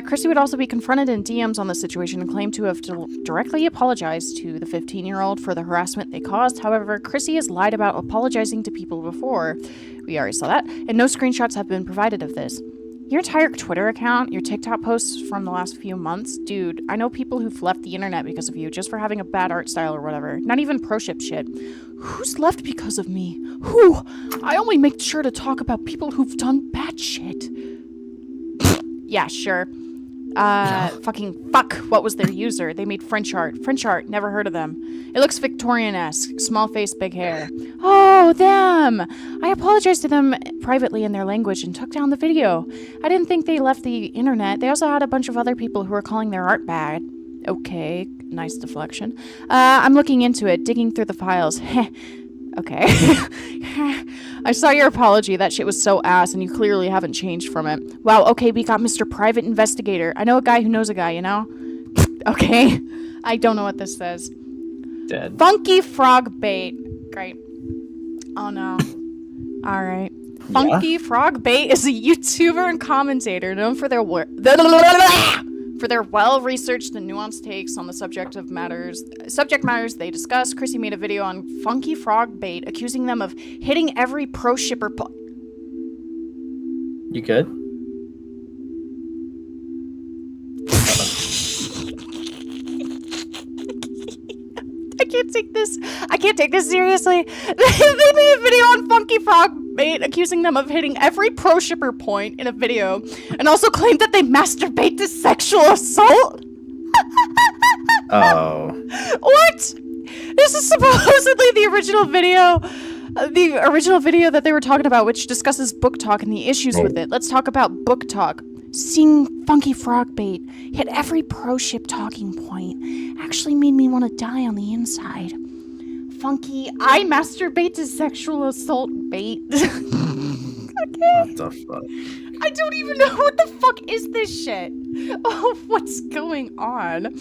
Chrissy would also be confronted in DMs on the situation and claimed to have directly apologized to the 15-year-old for the harassment they caused. However, Chrissy has lied about apologizing to people before. We already saw that. And no screenshots have been provided of this. Your entire Twitter account, your TikTok posts from the last few months, dude, I know people who've left the internet because of you, just for having a bad art style or whatever. Not even pro ship shit. Who's left because of me? Who? I only make sure to talk about people who've done bad shit. Yeah, sure. Fucking fuck. What was their user? They made French art. French art. Never heard of them. It looks Victorian-esque. Small face, big hair. Oh, them. I apologized to them privately in their language and took down the video. I didn't think they left the internet. They also had a bunch of other people who were calling their art bad. Okay, nice deflection. I'm looking into it, digging through the files. Okay. I saw your apology. That shit was so ass, and you clearly haven't changed from it. Wow, okay, we got Mr. Private Investigator. I know a guy who knows a guy, you know? Okay. I don't know what this says. Dead. Funky Frog Bait. Great. Oh, no. Alright. Funky Frog Bait is a YouTuber and commentator known for their well-researched and nuanced takes on the subject matters they discuss. Chrissy made a video on Funky Frog Bait, accusing them of hitting every pro shipper. You good? I can't take this seriously. They made a video on Funky Frog Bait, accusing them of hitting every pro shipper point in a video, and also claimed that they masturbate to sexual assault. Oh. What? This is supposedly the original video that they were talking about, which discusses book talk and the issues with it. Let's talk about book talk. Seeing Funky Frog Bait hit every pro ship talking point actually made me want to die on the inside. Funky, I masturbate to sexual assault bait. Okay. What the fuck? I don't even know what the fuck is this shit. Oh, what's going on?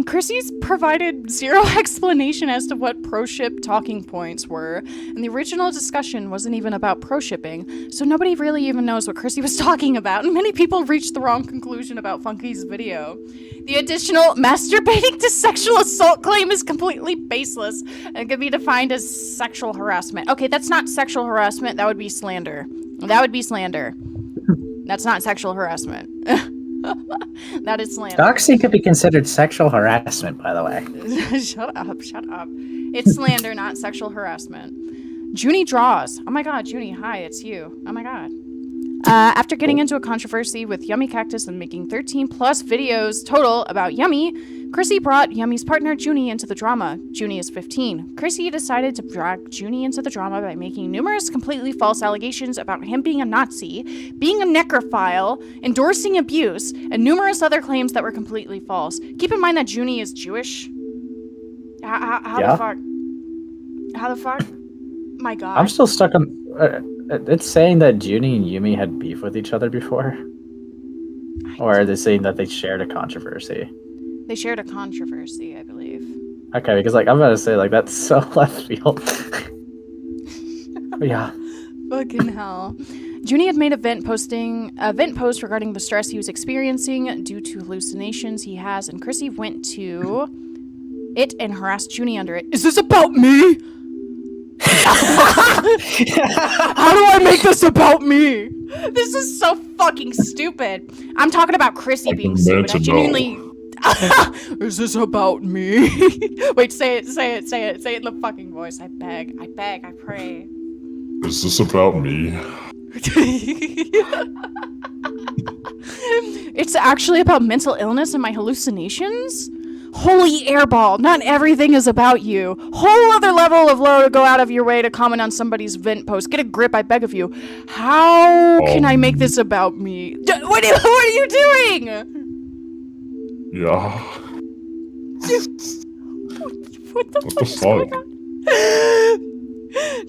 Chrissy's provided zero explanation as to what pro-ship talking points were, and the original discussion wasn't even about pro-shipping, so nobody really even knows what Chrissy was talking about, and many people reached the wrong conclusion about Funky's video. The additional masturbating to sexual assault claim is completely baseless, and can be defined as sexual harassment. Okay, that's not sexual harassment, that would be slander. That would be slander. That's not sexual harassment. That is slander. Doxing could be considered sexual harassment, by the way. Shut up. It's slander, not sexual harassment. Juny Draws. Oh my god, Juny, hi, it's you. Oh my god. After getting into a controversy with Yummy Cactus and making 13 plus videos total about Yummy, Chrissy brought Yummy's partner Juny into the drama. Juny is 15. Chrissy decided to drag Juny into the drama by making numerous completely false allegations about him being a Nazi, being a necrophile, endorsing abuse, and numerous other claims that were completely false. Keep in mind that Juny is Jewish. How the fuck? How the fuck? My god. I'm still stuck on... it's saying that Juny and Yumi had beef with each other before? Or are they saying that they shared a controversy? They shared a controversy, I believe. Okay, because like I'm about to say, like, that's so left field. Yeah. Fucking hell. Juny had made a vent post regarding the stress he was experiencing due to hallucinations he has, and Chrissy went to it and harassed Juny under it. Is this about me? How do I make this about me? This is so fucking stupid. I'm talking about Chrissy being stupid. I genuinely... Is this about me? Wait, say it in the fucking voice. I beg, I pray. Is this about me? It's actually about mental illness and my hallucinations? Holy airball, not everything is about you. Whole other level of low to go out of your way to comment on somebody's vent post. Get a grip, I beg of you. How can I make this about me? What are you doing? Yeah. What the What the fuck?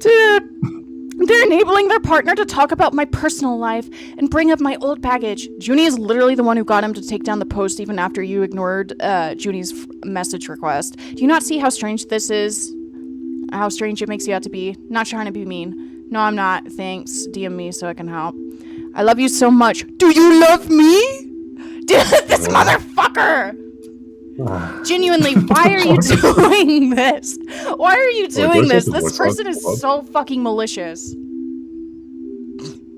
Dude, they're enabling their partner to talk about my personal life and bring up my old baggage. Juny is literally the one who got him to take down the post even after you ignored Juny's message request. Do you not see how strange this is? How strange it makes you out to be? Not trying to be mean. No, I'm not. Thanks. DM me so I can help. I love you so much. Do you love me? Dude, this motherfucker! Genuinely, why are you doing this? Why are you doing this? This person is so fucking malicious.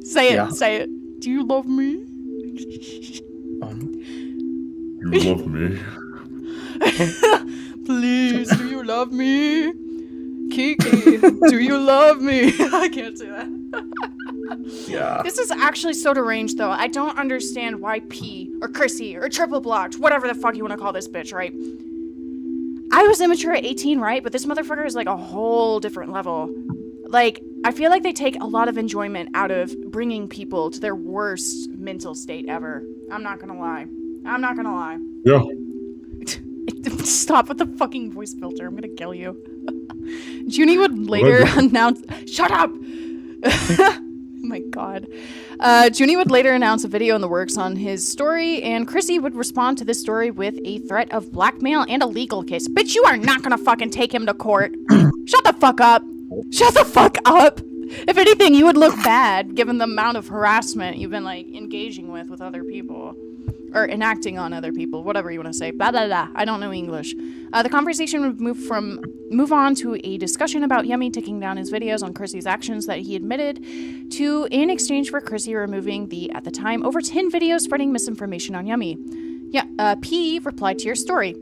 Say it, say it. Do you love me? You love me? Please, do you love me? Kiki, do you love me? I can't do that. Yeah. This is actually so deranged, though. I don't understand why P, or Chrissy, or triple blocked, whatever the fuck you want to call this bitch, right? I was immature at 18, right? But this motherfucker is like a whole different level. Like, I feel like they take a lot of enjoyment out of bringing people to their worst mental state ever. I'm not gonna lie. I'm not gonna lie. Yeah. Stop with the fucking voice filter. I'm gonna kill you. Juny would later announce... Shut up! Oh my god. Juny would later announce a video in the works on his story, and Chrissy would respond to this story with a threat of blackmail and a legal case. Bitch, you are not gonna fucking take him to court. Shut the fuck up. Shut the fuck up. If anything, you would look bad given the amount of harassment you've been, like, engaging with other people. Or enacting on other people, whatever you want to say. Blah, blah, blah. I don't know English. The conversation would move on to a discussion about Yummy taking down his videos on Chrissy's actions that he admitted to in exchange for Chrissy removing the, at the time, over 10 videos spreading misinformation on Yummy. Yeah, P replied to your story.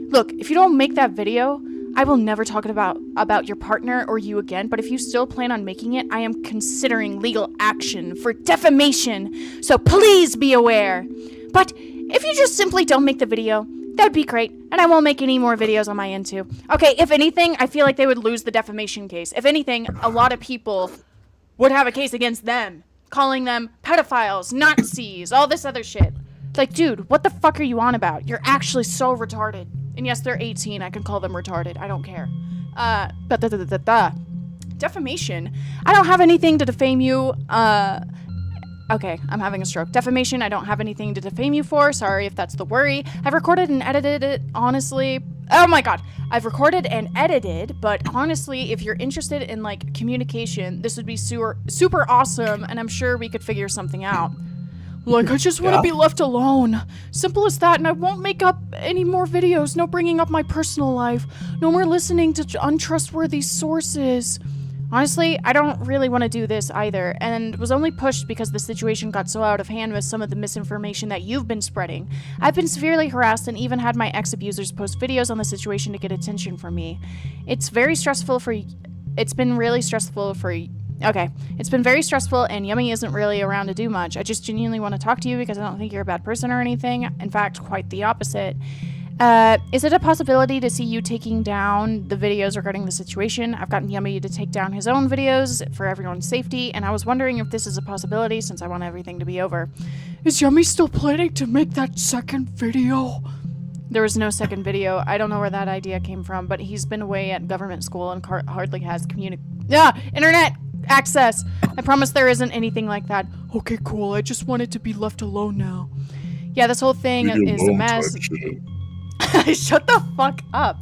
Look, if you don't make that video, I will never talk about your partner or you again, but if you still plan on making it, I am considering legal action for defamation, so please be aware. But if you just simply don't make the video, that'd be great, and I won't make any more videos on my end too. Okay, if anything, I feel like they would lose the defamation case. If anything, a lot of people would have a case against them, calling them pedophiles, Nazis, all this other shit. Like, dude, what the fuck are you on about? You're actually so retarded. And yes, they're 18, I can call them retarded, I don't care. Defamation? I don't have anything to defame you, Okay, I'm having a stroke. Defamation, I don't have anything to defame you for. Sorry if that's the worry. I've recorded and edited it, honestly. Oh my god. I've recorded and edited, but honestly, if you're interested in, like, communication, this would be super awesome, and I'm sure we could figure something out. Like, I just want to be left alone. Simple as that, and I won't make up any more videos. No bringing up my personal life. No more listening to untrustworthy sources. Honestly, I don't really want to do this either, and was only pushed because the situation got so out of hand with some of the misinformation that you've been spreading. I've been severely harassed and even had my ex-abusers post videos on the situation to get attention from me. It's been very stressful, and Yummy isn't really around to do much. I just genuinely want to talk to you because I don't think you're a bad person or anything. In fact, quite the opposite. Is it a possibility to see you taking down the videos regarding the situation? I've gotten Yummy to take down his own videos for everyone's safety, and I was wondering if this is a possibility since I want everything to be over. Is Yummy still planning to make that second video? There was no second video. I don't know where that idea came from, but he's been away at government school and hardly has internet access. I promise there isn't anything like that. Okay, cool. I just wanted to be left alone now. Yeah, this whole thing is a mess. Shut the fuck up,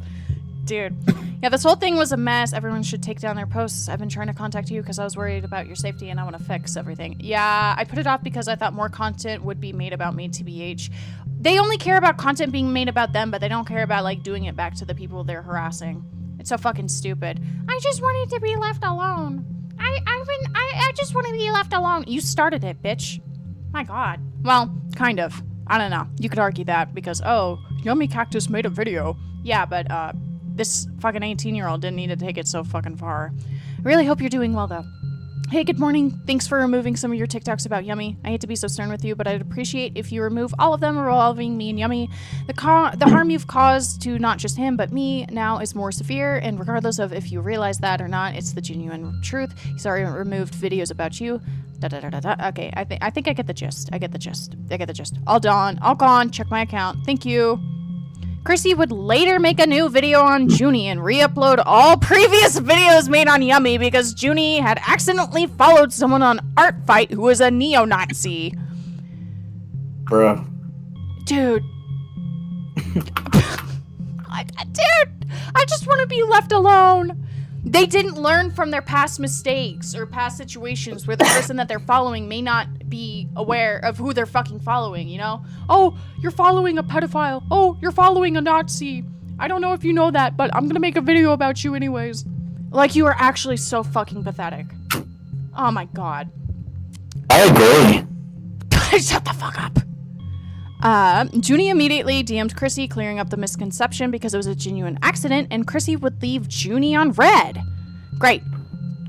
dude. Yeah, this whole thing was a mess. Everyone should take down their posts. I've been trying to contact you because I was worried about your safety and I want to fix everything. Yeah, I put it off because I thought more content would be made about me, TBH. They only care about content being made about them, but they don't care about, like, doing it back to the people they're harassing. It's so fucking stupid. I just wanted to be left alone. I just want to be left alone. You started it, bitch. My god. Well, kind of. I don't know. You could argue that because, oh, Yummy Cactus made a video. Yeah, but, this fucking 18-year-old didn't need to take it so fucking far. I really hope you're doing well, though. Hey, good morning. Thanks for removing some of your TikToks about Yummy. I hate to be so stern with you, but I'd appreciate if you remove all of them involving me and Yummy. The harm you've caused to not just him, but me now is more severe, and regardless of if you realize that or not, it's the genuine truth. He's already removed videos about you. Okay, I think I get the gist. I get the gist. All gone. Check my account. Thank you. Chrissy would later make a new video on Juny and re-upload all previous videos made on Yummy because Juny had accidentally followed someone on Art Fight who was a neo-Nazi. Bruh. Dude. I just want to be left alone. They didn't learn from their past mistakes or past situations where the person that they're following may not be aware of who they're fucking following, you know? Oh, you're following a pedophile. Oh, you're following a Nazi. I don't know if you know that, but I'm gonna make a video about you anyways. Like, you are actually so fucking pathetic. Oh my god. I agree. Shut the fuck up. Juny immediately DM'd Chrissy, clearing up the misconception because it was a genuine accident, and Chrissy would leave Juny on red. Great.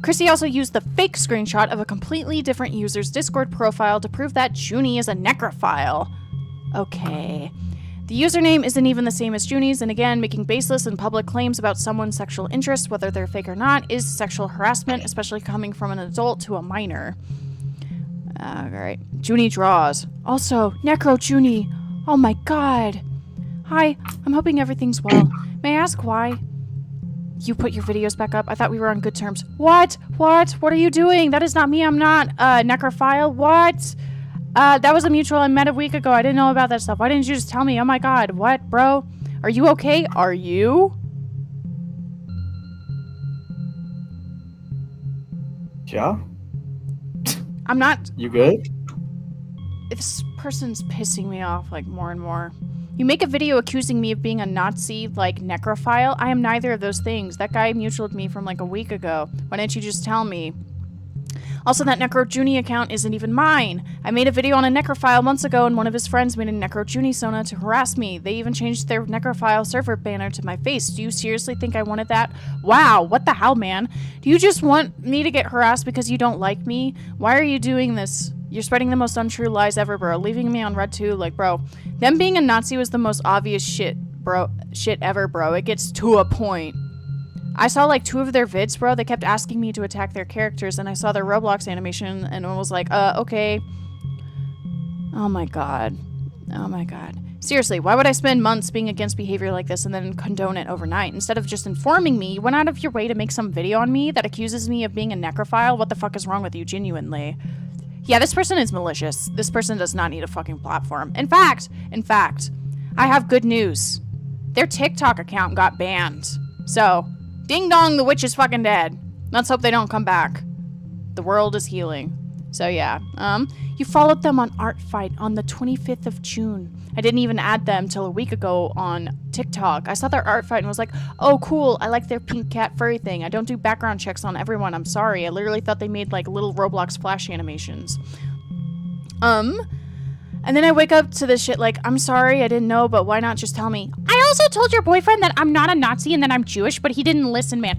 Chrissy also used the fake screenshot of a completely different user's Discord profile to prove that Juny is a necrophile. Okay. The username isn't even the same as Juny's, and again, making baseless and public claims about someone's sexual interests, whether they're fake or not, is sexual harassment, especially coming from an adult to a minor. Alright. Juny Draws. Also, Necro Juny. Oh my god. Hi, I'm hoping everything's well. May I ask why you put your videos back up? I thought we were on good terms. What? What are you doing? That is not me. I'm not a necrophile. What? That was a mutual I met a week ago. I didn't know about that stuff. Why didn't you just tell me? Oh my god. What, bro? Are you okay? Are you? Yeah? I'm not... You good? This person's pissing me off, like, more and more. You make a video accusing me of being a Nazi, like, necrophile? I am neither of those things. That guy mutualed me from, like, a week ago. Why didn't you just tell me? Also, that Necro Juny account isn't even mine. I made a video on a necrophile months ago, and one of his friends made a Necro Juny Sona to harass me. They even changed their necrophile server banner to my face. Do you seriously think I wanted that? Wow, what the hell, man? Do you just want me to get harassed because you don't like me? Why are you doing this? You're spreading the most untrue lies ever, bro. Leaving me on red too, like, bro. Them being a Nazi was the most obvious shit ever, bro. It gets to a point. I saw like 2 of their vids, bro. They kept asking me to attack their characters, and I saw their Roblox animation, and I was like, okay. Oh my god. Oh my god. Seriously, why would I spend months being against behavior like this and then condone it overnight? Instead of just informing me, you went out of your way to make some video on me that accuses me of being a necrophile? What the fuck is wrong with you, genuinely? Yeah, this person is malicious. This person does not need a fucking platform. In fact, I have good news. Their TikTok account got banned. So... ding dong, the witch is fucking dead. Let's hope they don't come back. The world is healing. So yeah, you followed them on Art Fight on the 25th of June. I didn't even add them till a week ago on TikTok. I saw their Art Fight and was like, oh cool, I like their pink cat furry thing. I don't do background checks on everyone, I'm sorry. I literally thought they made like little Roblox flash animations. And then I wake up to this shit like, I'm sorry, I didn't know, but why not just tell me? I also told your boyfriend that I'm not a Nazi and that I'm Jewish, but he didn't listen, man.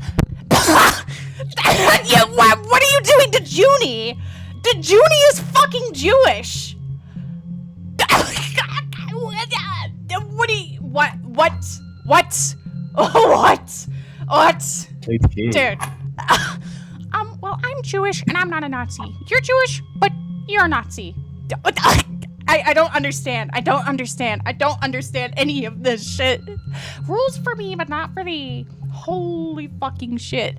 Yeah, what are you doing to Juny? Juny is fucking Jewish. What? Dude. Well, I'm Jewish and I'm not a Nazi. You're Jewish, but you're a Nazi. I don't understand. I don't understand any of this shit. Rules for me, but not for thee. Holy fucking shit.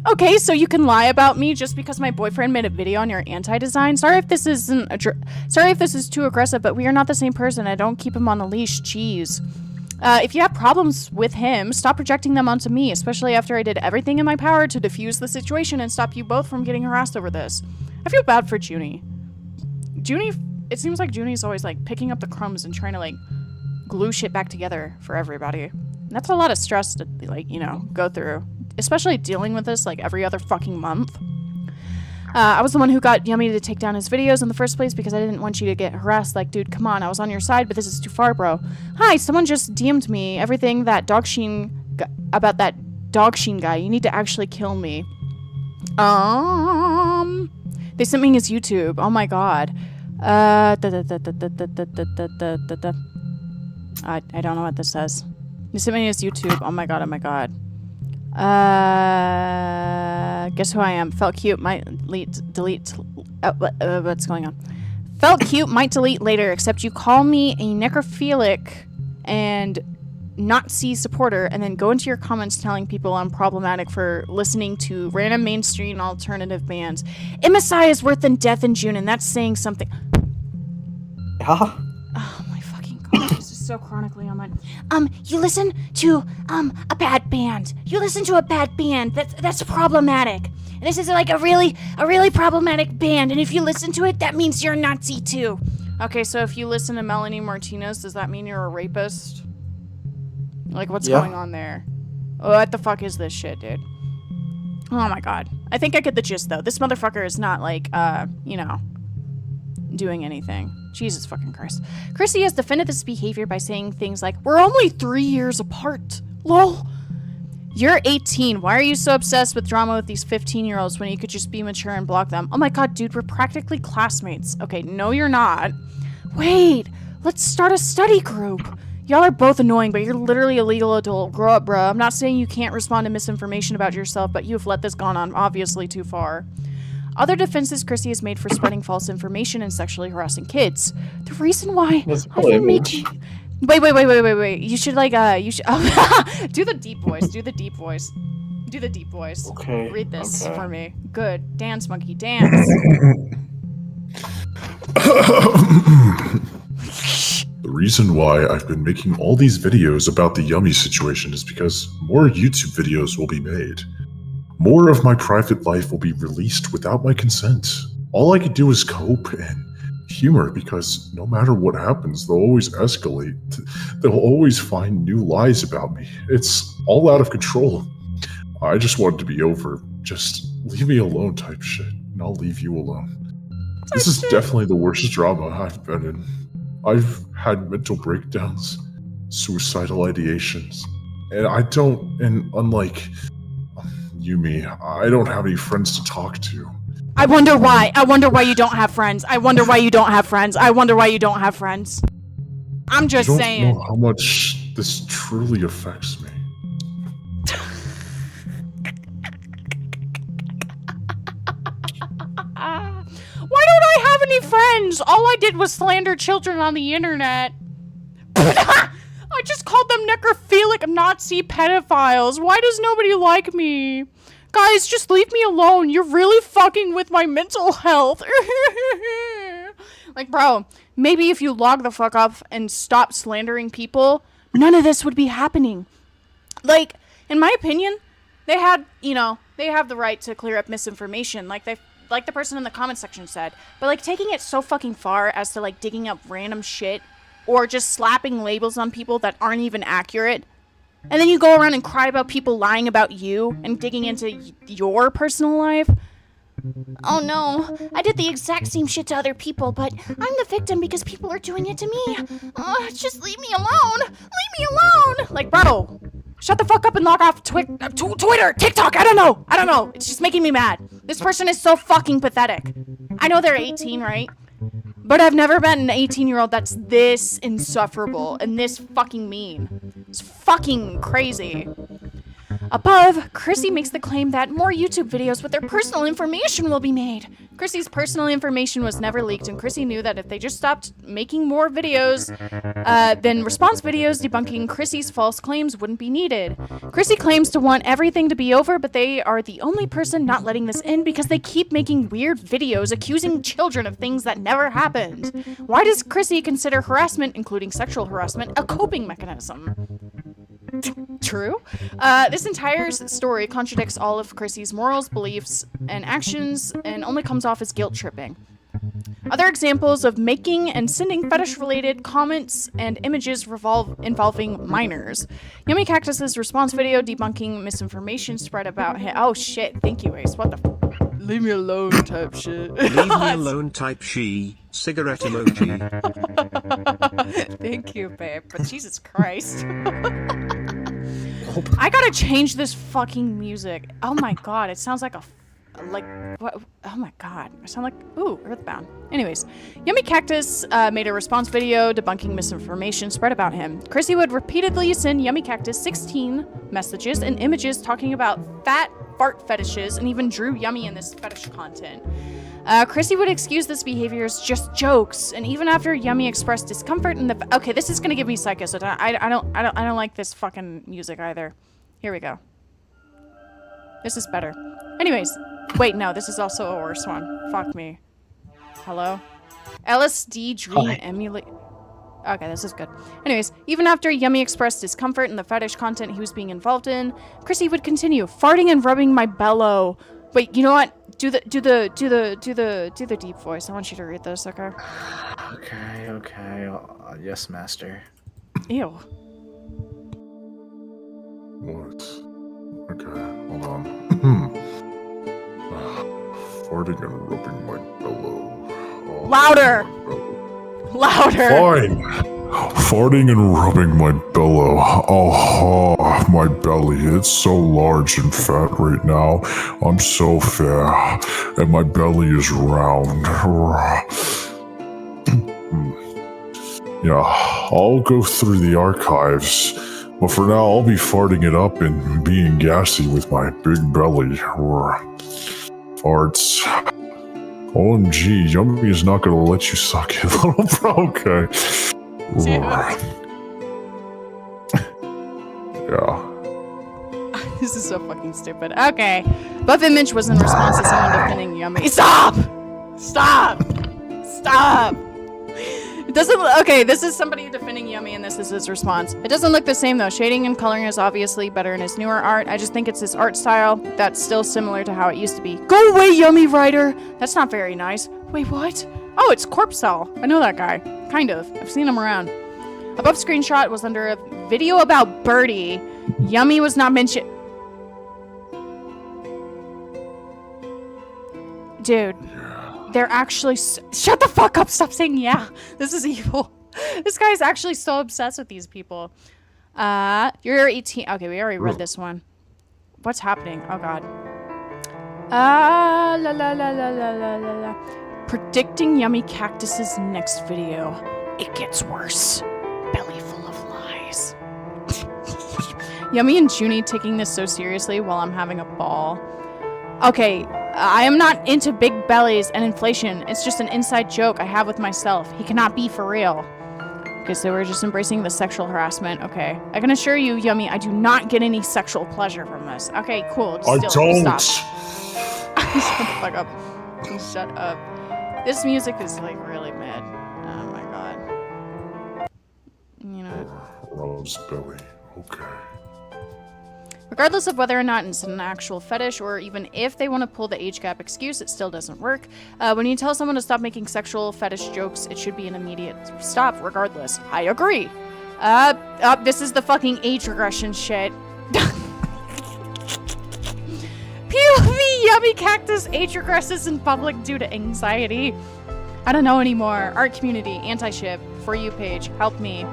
Okay, so you can lie about me just because my boyfriend made a video on your anti-design? Sorry if this is too aggressive, but we are not the same person. I don't keep him on a leash. Jeez. If you have problems with him, stop projecting them onto me, especially after I did everything in my power to defuse the situation and stop you both from getting harassed over this. I feel bad for Juny. It seems like Juny's always like picking up the crumbs and trying to like glue shit back together for everybody. And that's a lot of stress to like, you know, go through, especially dealing with this like every other fucking month. I was the one who got Yummy to take down his videos in the first place because I didn't want you to get harassed. Like, dude, come on, I was on your side, but this is too far, bro. Hi, someone just DM'd me everything that about that dog sheen guy. You need to actually kill me. They sent me his YouTube. Oh my god. I don't know what this says. They sent me his YouTube. Oh my god, oh my god. Guess who I am? Felt cute, might delete. What's going on? Felt cute, might delete later, except you call me a necrophilic and Nazi supporter, and then go into your comments telling people I'm problematic for listening to random mainstream alternative bands. MSI is worse than death in June, and that's saying something. Yeah? Oh my fucking god, this is so chronically on my... You listen to, a bad band. You listen to a bad band. That's problematic. And this is like a really problematic band, and if you listen to it, that means you're a Nazi too. Okay, so if you listen to Melanie Martinez, does that mean you're a rapist? Like, what's going on there? What the fuck is this shit, dude? Oh my god. I think I get the gist, though. This motherfucker is not, like, you know, doing anything. Jesus fucking Christ. Chrissy has defended this behavior by saying things like, we're only 3 years apart. Lol. You're 18. Why are you so obsessed with drama with these 15-year-olds when you could just be mature and block them? Oh my god, dude, we're practically classmates. Okay, no, you're not. Wait, let's start a study group. Y'all are both annoying, but you're literally a legal adult. Grow up, bruh. I'm not saying you can't respond to misinformation about yourself, but you've let this gone on obviously too far. Other defenses Chrissy has made for spreading false information and sexually harassing kids. The reason why I've been making... Wait. You should, like, you should... do the deep voice. Do the deep voice. Do the deep voice. Okay. Read this for me. Good. Dance, monkey, dance. The reason why I've been making all these videos about the Yummy situation is because more YouTube videos will be made. More of my private life will be released without my consent. All I can do is cope and humor, because no matter what happens, they'll always escalate. They'll always find new lies about me. It's all out of control. I just want it to be over. Just leave me alone type shit, and I'll leave you alone. This is definitely the worst drama I've been in. I've had mental breakdowns, suicidal ideations, and unlike Yumi, I don't have any friends to talk to. I wonder why. I wonder why you don't have friends. I wonder why you don't have friends. I wonder why you don't have friends. I'm just saying. I don't know how much this truly affects me. Why don't I have any friends? All I did was slander children on the internet. I just called them necrophilic Nazi pedophiles. Why does nobody like me? Guys, just leave me alone. You're really fucking with my mental health. Like, bro, maybe if you log the fuck up and stop slandering people, none of this would be happening. Like, in my opinion, they have the right to clear up misinformation, like the person in the comment section said. But, like, taking it so fucking far as to, like, digging up random shit or just slapping labels on people that aren't even accurate. And then you go around and cry about people lying about you and digging into your personal life. Oh no, I did the exact same shit to other people, but I'm the victim because people are doing it to me. Just leave me alone. Leave me alone. Like, bro, shut the fuck up and log off Twitter, TikTok. I don't know. It's just making me mad. This person is so fucking pathetic. I know they're 18, right? But I've never met an 18-year-old that's this insufferable and this fucking mean. It's fucking crazy. Above, Chrissy makes the claim that more YouTube videos with their personal information will be made. Chrissy's personal information was never leaked, and Chrissy knew that if they just stopped making more videos, then response videos debunking Chrissy's false claims wouldn't be needed. Chrissy claims to want everything to be over, but they are the only person not letting this end because they keep making weird videos accusing children of things that never happened. Why does Chrissy consider harassment, including sexual harassment, a coping mechanism? True. This entire story contradicts all of Chrissy's morals, beliefs, and actions, and only comes off as guilt tripping. Other examples of making and sending fetish-related comments and images involving minors. Yummy Cactus's response video debunking misinformation spread about him. Oh shit! Thank you, Ace. What the? Leave me alone, type shit. Leave me alone, type she. Cigarette emoji. Thank you, babe. But Jesus Christ. I gotta change this fucking music. Oh my god, it sounds like a like, what? Oh my god, I sound like, ooh, Earthbound. Anyways, Yummy Cactus made a response video debunking misinformation spread about him. Chrissy would repeatedly send Yummy Cactus 16 messages and images talking about fat fart fetishes and even drew Yummy in this fetish content. Chrissy would excuse this behavior as just jokes, and even after Yummy expressed discomfort in the— okay, this is gonna give me psycho, so I don't like this fucking music either. Here we go. This is better. Anyways, wait, no, this is also a worse one. Fuck me. Hello? LSD dream emulate. Okay, this is good. Anyways, even after Yummy expressed discomfort in the fetish content he was being involved in, Chrissy would continue farting and rubbing my bellow. Wait, you know what? Do the deep voice. I want you to read this, okay? Okay. Yes, master. Ew. What? Okay, hold on. Farting and rubbing my bellow. Oh, Louder! my bellow. Louder! Fine! Farting and rubbing my bellow. Oh, my belly. It's so large and fat right now. I'm so fat. And my belly is round. Yeah, I'll go through the archives. But for now, I'll be farting it up and being gassy with my big belly. Farts. OMG, Yummy is not gonna let you suck it, little bro. Okay. Yeah. This is so fucking stupid. Okay. Buff image was in response to someone defending Yummy. Stop! Stop! Stop! It doesn't— okay, this is somebody defending Yummy and this is his response. It doesn't look the same though. Shading and coloring is obviously better in his newer art. I just think it's his art style that's still similar to how it used to be. Go away, Yummy Writer! That's not very nice. Wait, what? Oh, it's Corpse Cell. I know that guy. Kind of. I've seen him around. Above screenshot was under a video about Birdie. Yummy was not mentioned. Dude. They're actually— shut the fuck up, stop saying yeah. This is evil. This guy's actually so obsessed with these people. You're 18. Okay, we already read this one. What's happening? Oh god. La la la la la la la la. Predicting Yummy Cactus's next video. It gets worse. Belly full of lies. Yummy and Juny taking this so seriously while I'm having a ball. Okay, I am not into big bellies and inflation. It's just an inside joke I have with myself. He cannot be for real. Okay, so we're just embracing the sexual harassment. Okay. I can assure you, Yummy, I do not get any sexual pleasure from this. Okay, cool. Just don't! Stop. Shut the fuck up. Shut up. This music is, like, really mad. Oh my god. You know. Rose belly. Okay. Regardless of whether or not it's an actual fetish, or even if they want to pull the age gap excuse, it still doesn't work. When you tell someone to stop making sexual fetish jokes, it should be an immediate stop, regardless. I agree. This is the fucking age regression shit. POV Yummy Cactus age regresses in public due to anxiety. I don't know anymore. Art community, anti-ship, For You page, help me.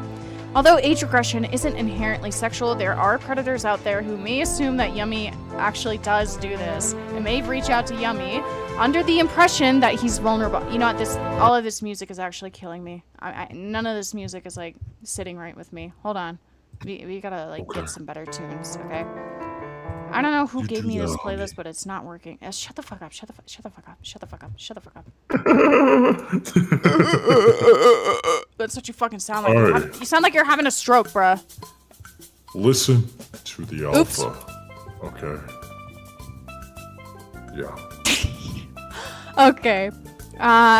Although age regression isn't inherently sexual, there are predators out there who may assume that Yummy actually does do this and may reach out to Yummy under the impression that he's vulnerable. You know what? All of this music is actually killing me. None of this music is like sitting right with me. Hold on. We gotta like get some better tunes, okay? I don't know who gave me this playlist, but it's not working. Shut the fuck up. Shut the fuck up. Shut the fuck up. Shut the fuck up. That's what you fucking sound like. Right. You sound like you're having a stroke, bruh. Listen to the alpha. Oops. Okay. Yeah. Okay.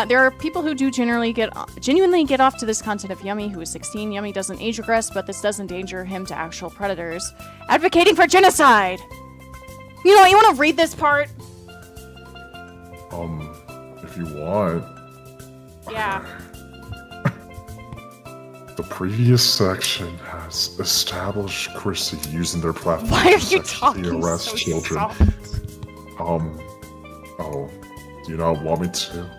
There are people who do genuinely get off to this content of Yummy, who is 16. Yummy doesn't age regress, but this does endanger him to actual predators. Advocating for genocide! You know what, you want to read this part? If you want. Yeah. The previous section has established Chrissy using their platform Why are to you sexually talking harass so children. soft? Oh, do you not want me to?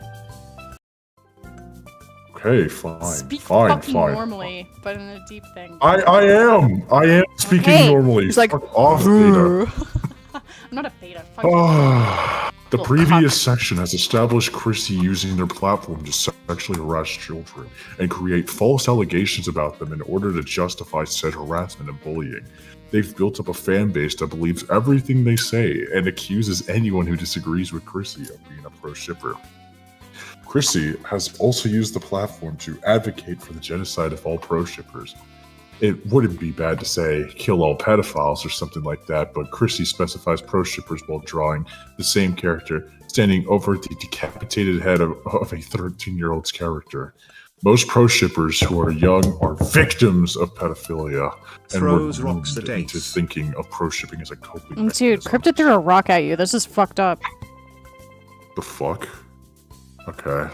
Okay, fine. Speak fine, fucking fine. normally, but in a deep thing. I am speaking Hey, normally. he's like, Fuck off, Beta. I'm not a beta. Fuck you. The Little previous cuck. section has established Chrissy using their platform to sexually harass children and create false allegations about them in order to justify said harassment and bullying. They've built up a fan base that believes everything they say and accuses anyone who disagrees with Chrissy of being a pro-shipper. Chrissy has also used the platform to advocate for the genocide of all pro-shippers. It wouldn't be bad to say kill all pedophiles or something like that, but Chrissy specifies pro-shippers while drawing the same character standing over the decapitated head of a 13-year-old's character. Most pro-shippers who are young are victims of pedophilia and were Throws rocks at into Ace. thinking of pro-shipping as a coping Dude, mechanism. Cryptid threw a rock at you. This is fucked up. The fuck? Okay.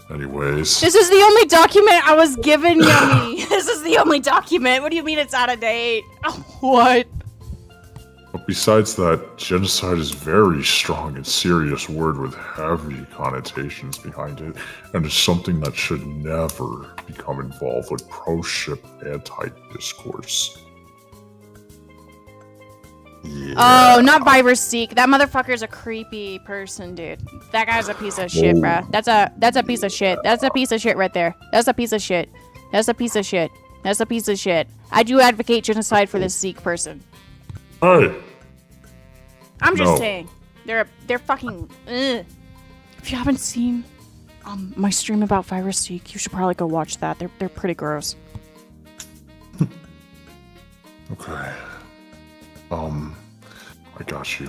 Anyways. This is the only document I was given, Yummy. This is the only document. What do you mean it's out of date? What? But besides that, genocide is a very strong and serious word with heavy connotations behind it, and is something that should never become involved with pro-ship anti-discourse. Yeah. Oh, not Virus Seek. That motherfucker's a creepy person, dude. That guy's a piece of shit, bruh. That's a piece of shit. That's a piece of shit right there. That's a piece of shit. That's a piece of shit. That's a piece of shit. I do advocate genocide for this Seek person. Hey! I'm just No. saying. They're fucking ugh. If you haven't seen my stream about Virus Seek, you should probably go watch that. They're pretty gross. Okay. I got you.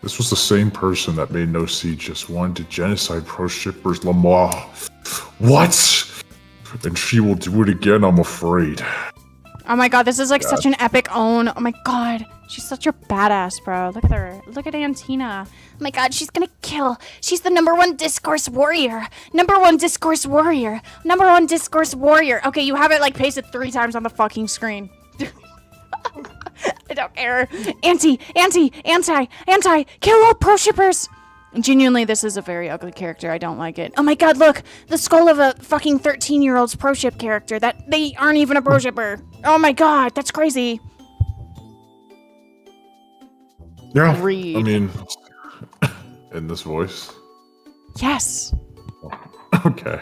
This was the same person that made No Seed just wanted to genocide pro-shippers Lamar. What? And she will do it again, I'm afraid. Oh my god, this is like such an epic own. Oh my god, she's such a badass, bro. Look at her. Look at Antina. Oh my god, she's gonna kill. She's the #1 discourse warrior. #1 discourse warrior. #1 discourse warrior. Okay, you have it like pasted 3 times on the fucking screen. I don't care. Anti, kill all pro-shippers. Genuinely, this is a very ugly character. I don't like it. Oh my god, look! The skull of a fucking 13-year-old's pro-ship character that they aren't even a pro-shipper. Oh my god, that's crazy. Yeah, Read. I mean, in this voice. Yes. Okay.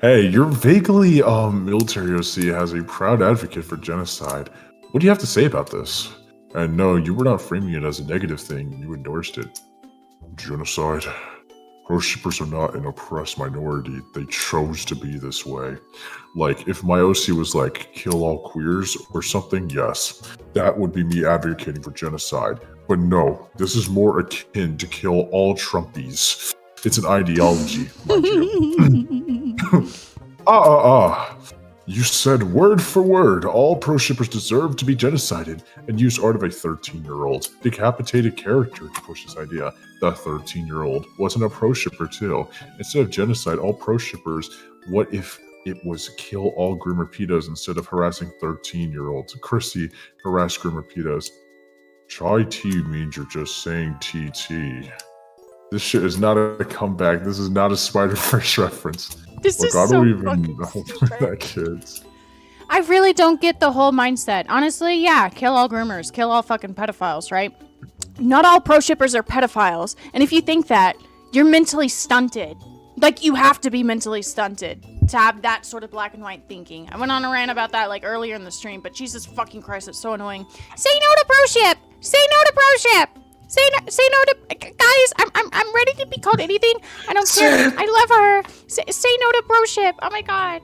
Hey, your vaguely military OC has a proud advocate for genocide. What do you have to say about this? And no, you were not framing it as a negative thing, you endorsed it. Genocide. Pro-shippers are not an oppressed minority, they chose to be this way. Like, if my OC was like, kill all queers or something, yes, that would be me advocating for genocide. But no, this is more akin to kill all Trumpies. It's an ideology, mind you. You said word for word, all pro-shippers deserve to be genocided, and use art of a 13-year-old decapitated character to push this idea. The 13-year-old wasn't a pro-shipper too. Instead of genocide, all pro-shippers, what if it was kill all groomer pedos instead of harassing 13-year-olds? Chrissy harassed groomer pedos. Chai T means you're just saying TT. This shit is not a comeback. This is not a Spider-Verse reference. This Look, is I so don't even fucking know stupid. that kids. I really don't get the whole mindset. Honestly, yeah, kill all groomers, kill all fucking pedophiles, right? Not all pro-shippers are pedophiles. And if you think that, you're mentally stunted. Like, you have to be mentally stunted to have that sort of black and white thinking. I went on a rant about that, like, earlier in the stream, but Jesus fucking Christ, it's so annoying. Say no to pro-ship! Say no to pro-ship! Say no to... Guys, I'm ready to be called anything. I don't care. I love her. Say no to pro-ship. Oh my god.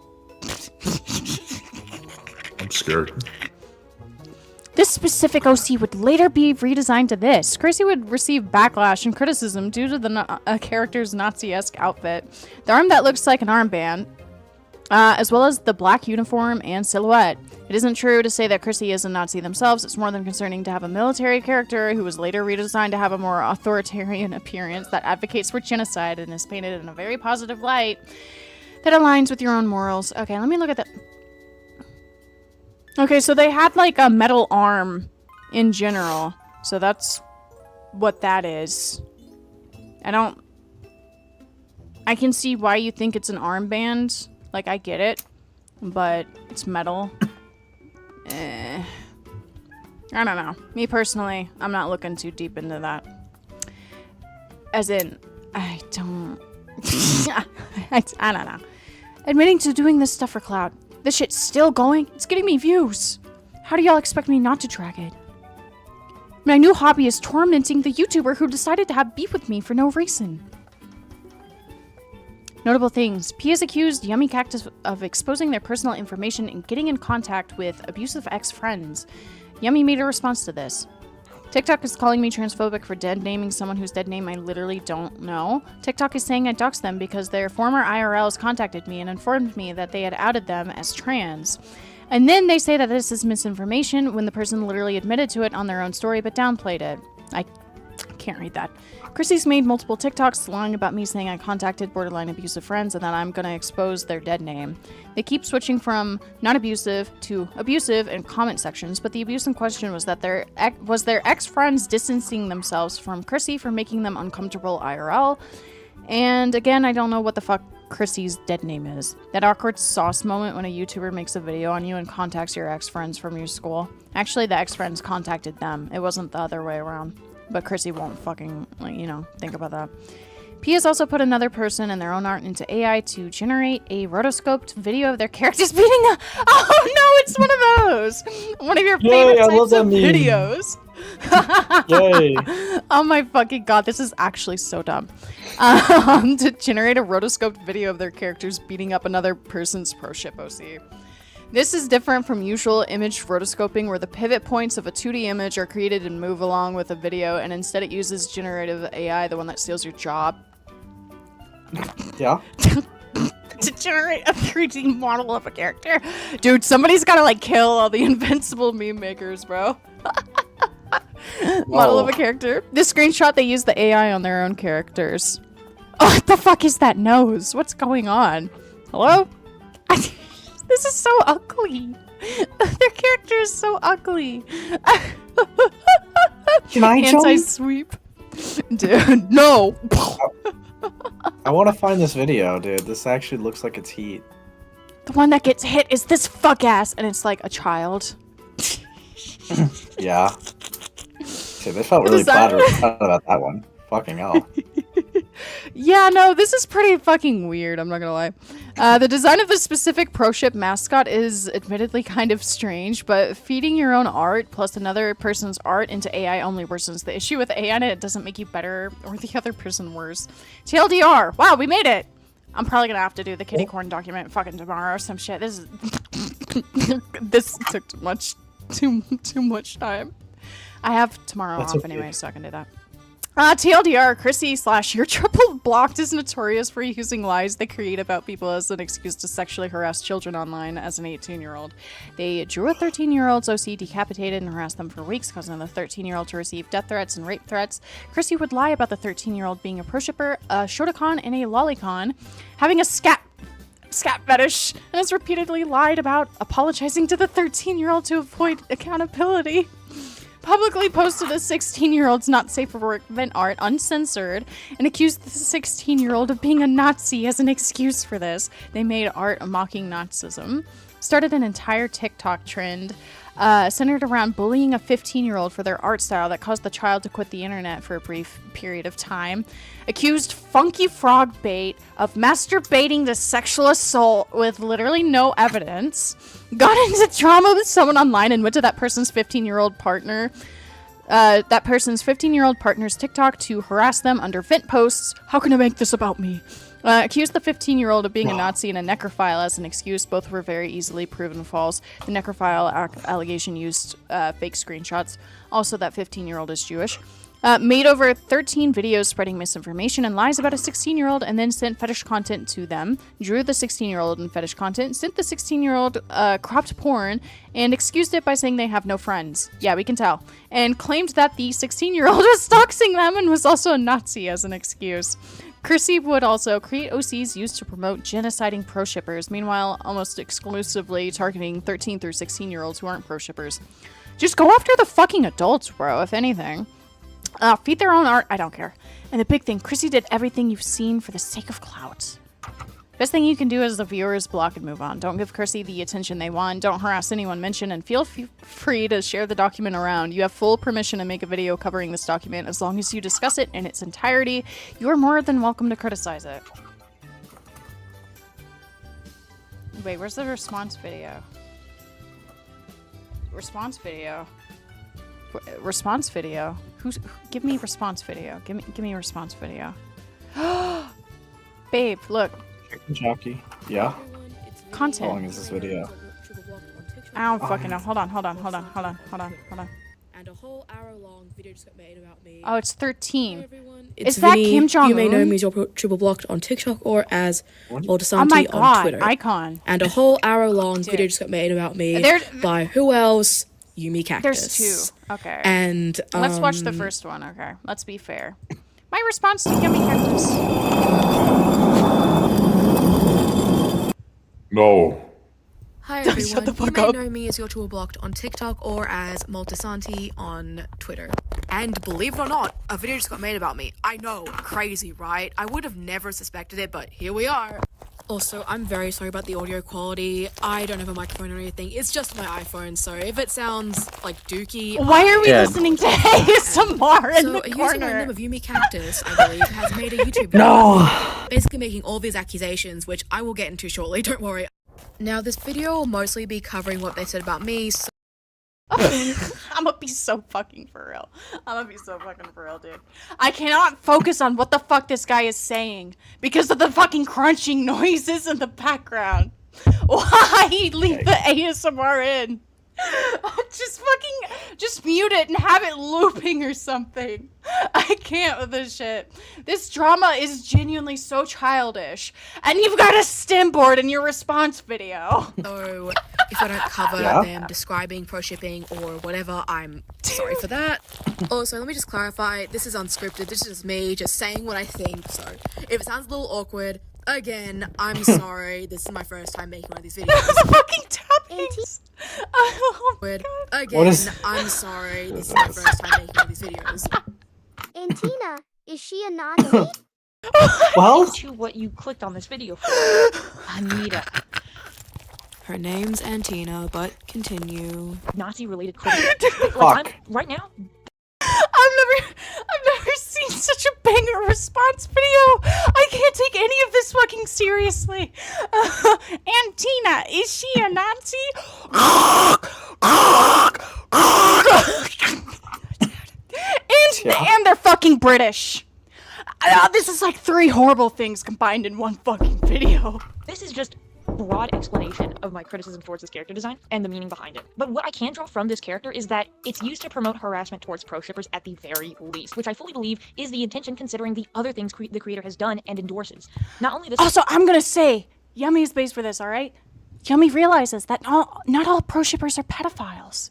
I'm scared. This specific OC would later be redesigned to this. Chrissy would receive backlash and criticism due to the character's Nazi-esque outfit, the arm that looks like an armband, as well as the black uniform and silhouette. It isn't true to say that Chrissy is a Nazi themselves. It's more than concerning to have a military character who was later redesigned to have a more authoritarian appearance that advocates for genocide and is painted in a very positive light that aligns with your own morals. Okay, let me look at that. Okay, so they had like a metal arm in general. So that's what that is. I can see why you think it's an armband. Like, I get it. But it's metal. I don't know. Me personally, I'm not looking too deep into that. As in, I don't... I don't know. Admitting to doing this stuff for clout. This shit's still going. It's getting me views. How do y'all expect me not to track it? My new hobby is tormenting the YouTuber who decided to have beef with me for no reason. Notable things. P has accused Yummy Cactus of exposing their personal information and getting in contact with abusive ex-friends. Yummy made a response to this. TikTok is calling me transphobic for dead naming someone whose dead name I literally don't know. TikTok is saying I doxed them because their former IRLs contacted me and informed me that they had outed them as trans. And then they say that this is misinformation when the person literally admitted to it on their own story but downplayed it. I can't read that. Chrissy's made multiple TikToks lying about me saying I contacted borderline abusive friends and that I'm gonna expose their dead name. They keep switching from not abusive to abusive in comment sections, but the abuse in question was that their ex-friends distancing themselves from Chrissy for making them uncomfortable IRL. And again, I don't know what the fuck Chrissy's dead name is. That awkward sauce moment when a YouTuber makes a video on you and contacts your ex-friends from your school. Actually, the ex-friends contacted them. It wasn't the other way around. But Chrissy won't fucking, think about that. P has also put another person and their own art into AI to generate a rotoscoped video of their characters beating a... Oh no, it's one of those! One of your favorite types of videos. Yay! Oh my fucking god, this is actually so dumb. To generate a rotoscoped video of their characters beating up another person's pro ship OC. This is different from usual image rotoscoping where the pivot points of a 2D image are created and move along with a video, and instead it uses generative AI, the one that steals your job. Yeah? To generate a 3D model of a character. Dude, somebody's gotta kill all the invincible meme makers, bro. Model of a character. This screenshot, they use the AI on their own characters. Oh, what the fuck is that nose? What's going on? Hello? This is so ugly. Their character is so ugly. Can I join? Anti-sweep. Dude, no. I want to find this video, dude. This actually looks like it's heat. The one that gets hit is this fuck ass, and it's like a child. Yeah. See, they felt really flattered about that one. Fucking hell. Yeah, no, this is pretty fucking weird, I'm not gonna lie. The design of the specific pro ship mascot is admittedly kind of strange, but feeding your own art plus another person's art into AI only worsens the issue with AI, and it doesn't make you better or the other person worse. TLDR, wow, we made it! I'm probably gonna have to do the kitty corn document fucking tomorrow or some shit. This is... this took too much time. I have tomorrow off anyway, so I can do that. TLDR, Chrissy / Youretripleblocked is notorious for using lies they create about people as an excuse to sexually harass children online as an 18-year-old. They drew a 13-year-old's OC decapitated and harassed them for weeks, causing the 13-year-old to receive death threats and rape threats. Chrissy would lie about the 13-year-old being a pro shipper, a Shotokan, and a lolicon, having a scat fetish, and has repeatedly lied about apologizing to the 13-year-old to avoid accountability. Publicly posted a 16-year-old's not safe for work vent art uncensored and accused the 16-year-old of being a Nazi as an excuse for this. They made art mocking Nazism. Started an entire TikTok trend centered around bullying a 15-year-old for their art style that caused the child to quit the internet for a brief period of time. Accused Funky Frog Bait of masturbating to sexual assault with literally no evidence. Got into drama with someone online and went to that person's 15-year-old partner. That person's 15-year-old partner's TikTok to harass them under vent posts. How can I make this about me? Accused the 15-year-old of being a Nazi and a necrophile as an excuse. Both were very easily proven false. The necrophile allegation used fake screenshots. Also, that 15-year-old is Jewish. Made over 13 videos spreading misinformation and lies about a 16-year-old and then sent fetish content to them. Drew the 16-year-old in fetish content, sent the 16-year-old cropped porn, and excused it by saying they have no friends. Yeah, we can tell. And claimed that the 16-year-old was doxing them and was also a Nazi as an excuse. Chrissy would also create OCs used to promote genociding pro shippers, meanwhile almost exclusively targeting 13 through 16-year-olds who aren't pro shippers. Just go after the fucking adults, bro, if anything. Feed their own art, I don't care. And the big thing, Chrissy did everything you've seen for the sake of clout. Best thing you can do as the viewer is block and move on. Don't give Chrissy the attention they want. Don't harass anyone mentioned, and feel free to share the document around. You have full permission to make a video covering this document as long as you discuss it in its entirety. You are more than welcome to criticize it. Wait, where's the response video? Response video. Response video. Give me response video. Give me response video. Babe, look. Chicken jockey. Yeah. Content. How long is this video? I don't fucking know. Hold on. And a whole hour-long video just got made about me. Oh, it's 13. It's Is that Vinny. Kim Jong-un? You may know me as Youretripleblocked on TikTok or as Oh my Multisanti on god, Twitter. icon. And a whole hour-long video just got made about me by who else? Yumi Cactus. There's 2. Okay. And let's watch the first one. Okay. Let's be fair. My response to Yummy Cactus. No. Hi Shut everyone, the you fuck may up. know me as Youretripleblocked on TikTok or as Multisanti on Twitter. And believe it or not, a video just got made about me. I know, crazy, right? I would have never suspected it, but here we are. Also, I'm very sorry about the audio quality. I don't have a microphone or anything. It's just my iPhone, so if it sounds like dookie... Why are we listening to ASMR in So, the a user by the corner? name of Yumi Cactus, I believe, has made a YouTube video. No. Basically making all these accusations, which I will get into shortly, don't worry. Now, this video will mostly be covering what they said about me, so I'm gonna be so fucking for real. Dude. I cannot focus on what the fuck this guy is saying because of the fucking crunching noises in the background. Why leave the ASMR in? Just mute it and have it looping or something. I can't with this shit. This drama is genuinely so childish. And you've got a stem board in your response video. So, if I don't cover them describing pro-shipping or whatever, I'm sorry for that. Also, let me just clarify, this is unscripted, this is just me just saying what I think, so if it sounds a little awkward, again, I'm sorry, this is my first time making one of these videos. Fucking tappings. Oh, Again, What is- I'm sorry, this is my first time making one of these videos. Antina, is she a Nazi? Well, To what you clicked on this video for. Anita. Her name's Antina, but continue. Nazi-related criticism. fuck. Right now, I've never seen such a banger response video. I can't take any of this fucking seriously. Antina, is she a Nazi? And they're fucking British. This is like 3 horrible things combined in one fucking video. this is just broad explanation of my criticism towards this character design and the meaning behind it. But what I can draw from this character is that it's used to promote harassment towards pro-shippers at the very least, which I fully believe is the intention considering the other things the creator has done and endorses. Not only this- Also, I'm gonna say, Yummy is based for this, alright? Yummy realizes that not all pro-shippers are pedophiles.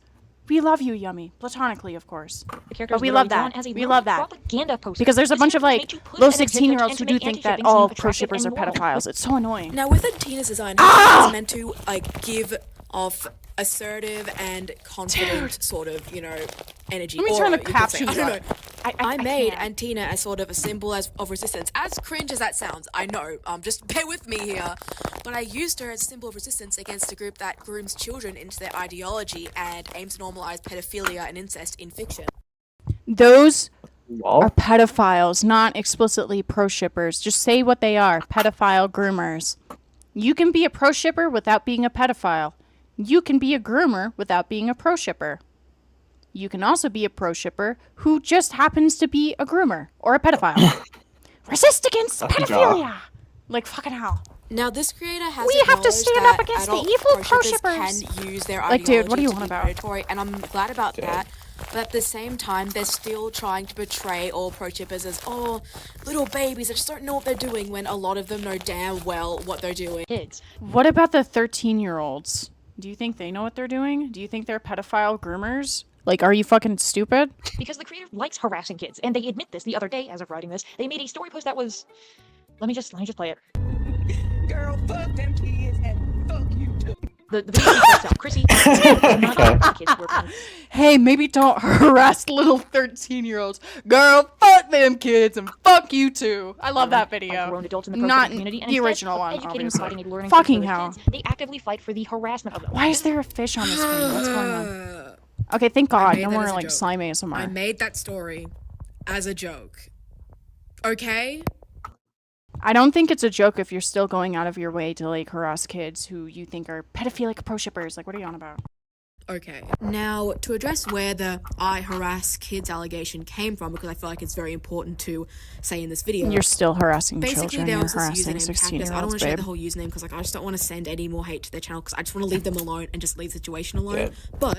We love you, Yummy. Platonically, of course. The character But is we literally love that. drawn as a We little love that. propaganda poster. Because there's a This bunch of, character is like, made to push low an agenda 16-year-olds to who do make think that anti-shipping all seem pro-shippers are attractive and moral. pedophiles. It's so annoying. Now, with Antina's design, it's meant to, like, give off assertive and confident sort of, you know, energy. Let me Aura, turn the you could say. captions I don't know. up. I made can't. Antina as sort of a symbol of resistance. As cringe as that sounds, I know. Just bear with me here. But I used her as a symbol of resistance against a group that grooms children into their ideology and aims to normalize pedophilia and incest in fiction. Those Well, are pedophiles, not explicitly pro-shippers. Just say what they are. Pedophile groomers. You can be a pro-shipper without being a pedophile. You can be a groomer without being a pro-shipper. You can also be a pro-shipper who just happens to be a groomer or a pedophile. Resist against pedophilia! Like, fucking hell. Now, this creator has We have to acknowledged stand that up against the adult evil pro-shippers pro-shippers. can use their Like, dude, what do ideology you to want be about? predatory, and I'm glad about that. But at the same time, they're still trying to portray all pro-shippers as, oh, little babies that just don't know what they're doing, when a lot of them know damn well what they're doing. Kids. What about the 13-year-olds? Do you think they know what they're doing? Do you think they're pedophile groomers? Like, are you fucking stupid? Because the creator likes harassing kids, and they admit this the other day as of writing this. They made a story post that was... Let me just play it. Girl, fuck them kids and fuck you too. The video speaks for itself. Chrissy does not want kids to work on. Hey, maybe don't harass little 13-year-olds. Girl, fuck them kids and fuck you too. I love that video. Grown adults in the Not community, and the instead original of one, educating and obviously. providing a learning Fucking for hell. kids, they actively fight for the harassment of them. Why is there a fish on the screen? What's going on? Okay, thank God. No more like slime I ASMR. made that story as a joke. Okay? I don't think it's a joke if you're still going out of your way to like harass kids who you think are pedophilic pro-shippers. Like, what are you on about? Okay. Now, to address where the I harass kids allegation came from, because I feel like it's very important to say in this video. You're still harassing Basically, children. there You're was this harassing username, Cactus. I don't 16-year-olds, want to share babe. the whole username because like, I just don't want to send any more hate to their channel because I just want to leave them alone and just leave the situation alone. Yeah.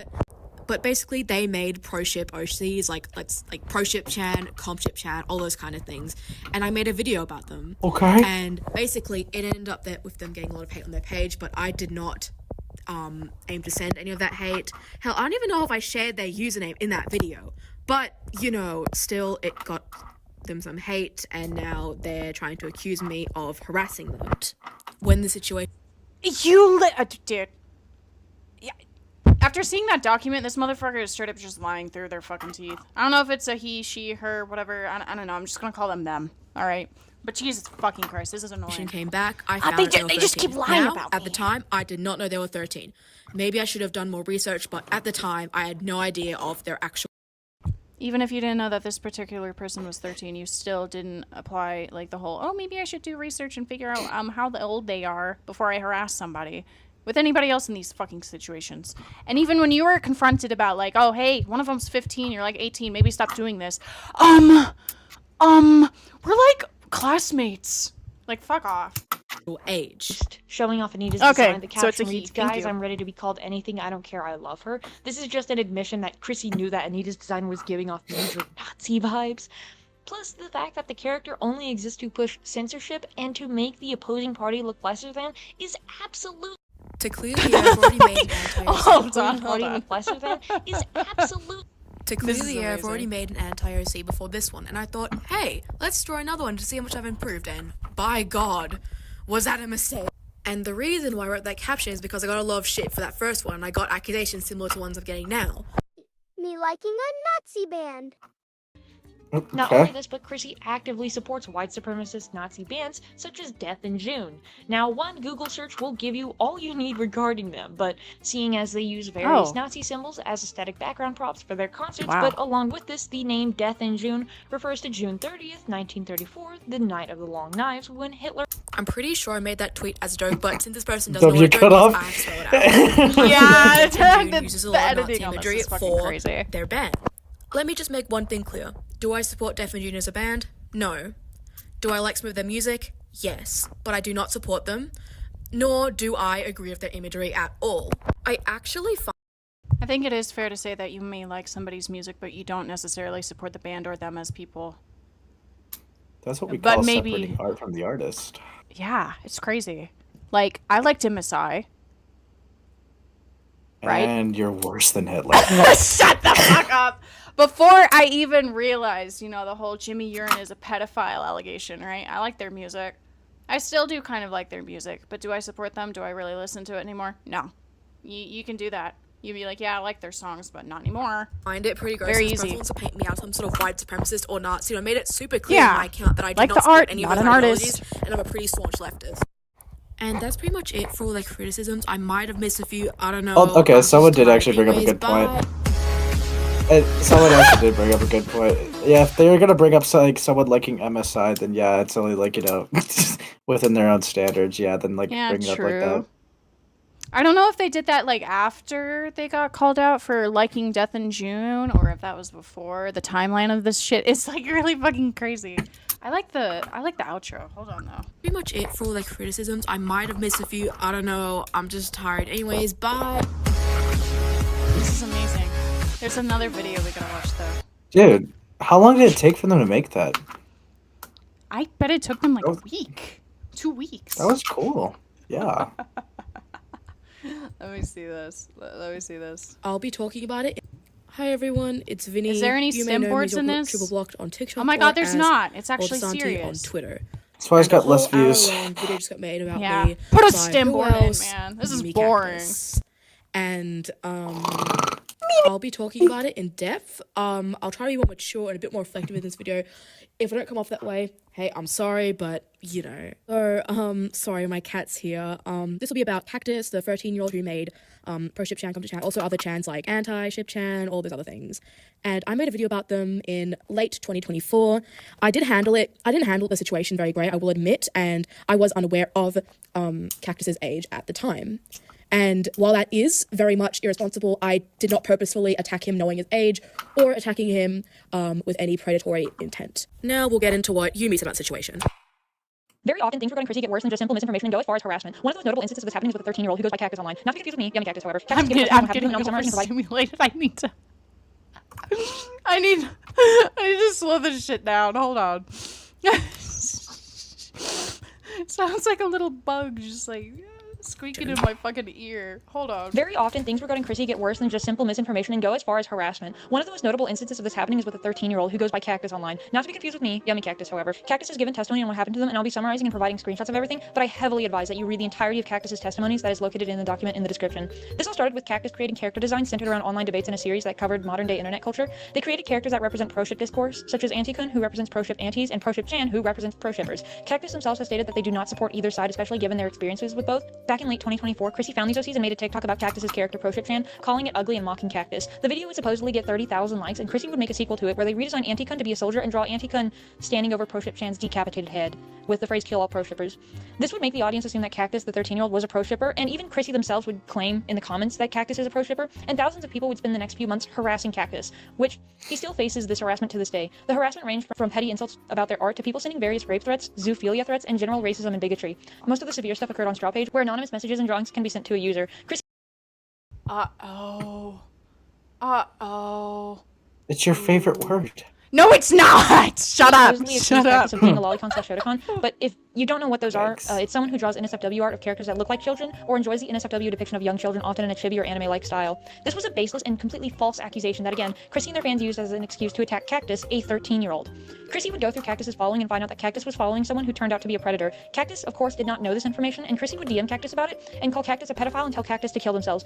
But basically, they made pro-ship OCs, like pro-ship chan, comp-ship chan, all those kind of things. And I made a video about them. Okay. And basically, it ended up that with them getting a lot of hate on their page, but I did not aim to send any of that hate. Hell, I don't even know if I shared their username in that video. But, you know, still, it got them some hate, and now they're trying to accuse me of harassing them. When the situation... Dude. Yeah. After seeing that document, this motherfucker is straight up just lying through their fucking teeth. I don't know if it's a he, she, her, whatever. I don't know. I'm just gonna call them them. All right. But Jesus fucking Christ, this is annoying. Came back, I found they just keep lying now, about at me. the time, I did not know they were 13. Maybe I should have done more research, but at the time, I had no idea of their actual... Even if you didn't know that this particular person was 13, you still didn't apply like the whole, oh, maybe I should do research and figure out how old they are before I harass somebody. With anybody else in these fucking situations. And even when you were confronted about like, oh, hey, one of them's 15, you're like 18, maybe stop doing this. We're like classmates. Like, fuck off. age. Showing off Anita's Okay, design. The so it's a caption he. reads, Thank guys, you. I'm ready to be called anything. I don't care. I love her. This is just an admission that Chrissy knew that Anita's design was giving off major Nazi vibes. Plus, the fact that the character only exists to push censorship and to make the opposing party look lesser than is absolute. To clear the air, I've already made an Hold Opposing on, party hold on. look lesser than is absolute. To clear This is the air, I've amazing. already made an anti-OC before this one, and I thought, hey, let's draw another one to see how much I've improved, and by God, was that a mistake? And the reason why I wrote that caption is because I got a lot of shit for that first one, and I got accusations similar to ones I'm getting now. Me liking a Nazi band. Not only this, but Chrissy actively supports white supremacist Nazi bands such as Death in June. Now, one Google search will give you all you need regarding them, but seeing as they use various Nazi symbols as aesthetic background props for their concerts, Wow. but along with this, the name Death in June refers to June 30th, 1934, the Night of the Long Knives, when Hitler... I'm pretty sure I made that tweet as a joke, but since this person doesn't know W what a cut joke is, off? I have to spell it out. Yeah, June the, uses a the lot of editing Nazi on this imagery is fucking for crazy. their band. Let me just make one thing clear. Do I support Deaf and June as a band? No. Do I like some of their music? Yes. But I do not support them. Nor do I agree with their imagery at all. I actually find I think it is fair to say that you may like somebody's music, but you don't necessarily support the band or them as people. That's what we But call maybe- separating art from the artist. Yeah, it's crazy. Like, I liked Genocide. Right? And you're worse than Hitler. Shut the fuck up! Before I even realized, you know, the whole Jimmy Urine is a pedophile allegation, right? I like their music. I still do kind of like their music, but do I support them? Do I really listen to it anymore? No. You can do that. You'd be like, yeah, I like their songs, but not anymore. it pretty gross. Very This easy. person wants to paint me out some sort of white supremacist or Nazi. I made it super clear Yeah. in my account that I do Like not the support art, any not of an those artist. ideologies, and I'm a pretty staunch leftist. And that's pretty much it for all the criticisms. I might have missed a few. I don't know. Oh, okay, I'm someone just did tired. actually bring up a Anyways, good point. bye. Someone actually did bring up a good point. Yeah, if they were gonna bring up like someone liking MSI, then yeah, it's only like, you know, within their own standards. Yeah, then like Yeah, bring it up like that. true. I don't know if they did that like after they got called out for liking Death in June, or if that was before. The timeline of this shit is like really fucking crazy. I like the outro. Hold on though. Pretty much it for all the criticisms. I might have missed a few. I don't know. I'm just tired. Anyways, bye. This is amazing. There's another video we gotta watch though. Dude, how long did it take for them to make that? I bet it took them like a week, 2 weeks. That was cool. Yeah. Let me see this. Let me see this. I'll be talking about it. Hi everyone, it's Vinny. Is there any You may stem know me boards as in this? Youretripleblocked on TikTok. Oh my god, or there's as not. It's actually Santi serious. on Twitter. That's why it's And got a less whole views. hour-long video just got made about Yeah. me. Put a by stem who board in, else? man. This is Me, boring. Cactus. And I'll be talking about it in depth. I'll try to be more mature and a bit more reflective in this video. If I don't come off that way, hey, I'm sorry, but you know. So, sorry, my cat's here. This will be about Cactus, the 13-year-old who made pro ship chan come to chan, also other chans like anti-ship chan, all those other things. And I made a video about them in late 2024. I didn't handle the situation very great, I will admit, and I was unaware of Cactus's age at the time. And while that is very much irresponsible, I did not purposefully attack him knowing his age or attacking him with any predatory intent. Now we'll get into what Yumi said about the situation. Very often, things regarding Chrissy get worse than just simple misinformation and go as far as harassment. One of those notable instances of this happening is with a 13-year-old who goes by Cactus online. Not to be confused with me, Yummy Cactus, however. Cactus I'm gives getting, us I'm what getting happened to him, and I'll be summarizing and overstimulated. I need to slow this shit down. Hold on. Sounds like a little bug just like squeaking in my fucking ear. Hold on. Very often, things regarding Chrissy get worse than just simple misinformation and go as far as harassment. One of the most notable instances of this happening is with a 13-year-old who goes by Cactus online. Not to be confused with me, Yummy Cactus, however. Cactus has given testimony on what happened to them, and I'll be summarizing and providing screenshots of everything, but I heavily advise that you read the entirety of Cactus's testimonies that is located in the document in the description. This all started with Cactus creating character designs centered around online debates in a series that covered modern-day internet culture. They created characters that represent pro-ship discourse, such as Anti-Kun, who represents pro-ship antis, and pro-ship Chan, who represents pro-shippers. Cactus themselves has stated that they do not support either side, especially given their experiences with both. Back in late 2024, Chrissy found these OCs and made a TikTok about Cactus's character pro-ship Chan, calling it ugly and mocking Cactus. The video would supposedly get 30,000 likes, and Chrissy would make a sequel to it where they redesign Anti-Kun to be a soldier and draw Anti-Kun standing over pro-ship Chan's decapitated head with the phrase "kill all pro-shippers." This would make the audience assume that Cactus, the 13-year-old, was a pro-shipper, and even Chrissy themselves would claim in the comments that Cactus is a pro-shipper, and thousands of people would spend the next few months harassing Cactus, which he still faces this harassment to this day. The harassment ranged from petty insults about their art to people sending various rape threats, zoophilia threats, and general racism and bigotry. Most of the severe stuff occurred on Straw Page, where anonymous messages and drawings can be sent to a user. Uh-oh. It's your favorite word. No, it's not! Shut up! Supposedly Shut accused up! Cactus of being a lolicon/shotacon, but if you don't know what those are, Yikes. it's someone who draws NSFW art of characters that look like children, or enjoys the NSFW depiction of young children, often in a chibi or anime-like style. This was a baseless and completely false accusation that, again, Chrissy and their fans used as an excuse to attack Cactus, a 13-year-old. Chrissy would go through Cactus's following and find out that Cactus was following someone who turned out to be a predator. Cactus, of course, did not know this information, and Chrissy would DM Cactus about it, and call Cactus a pedophile and tell Cactus to kill themselves.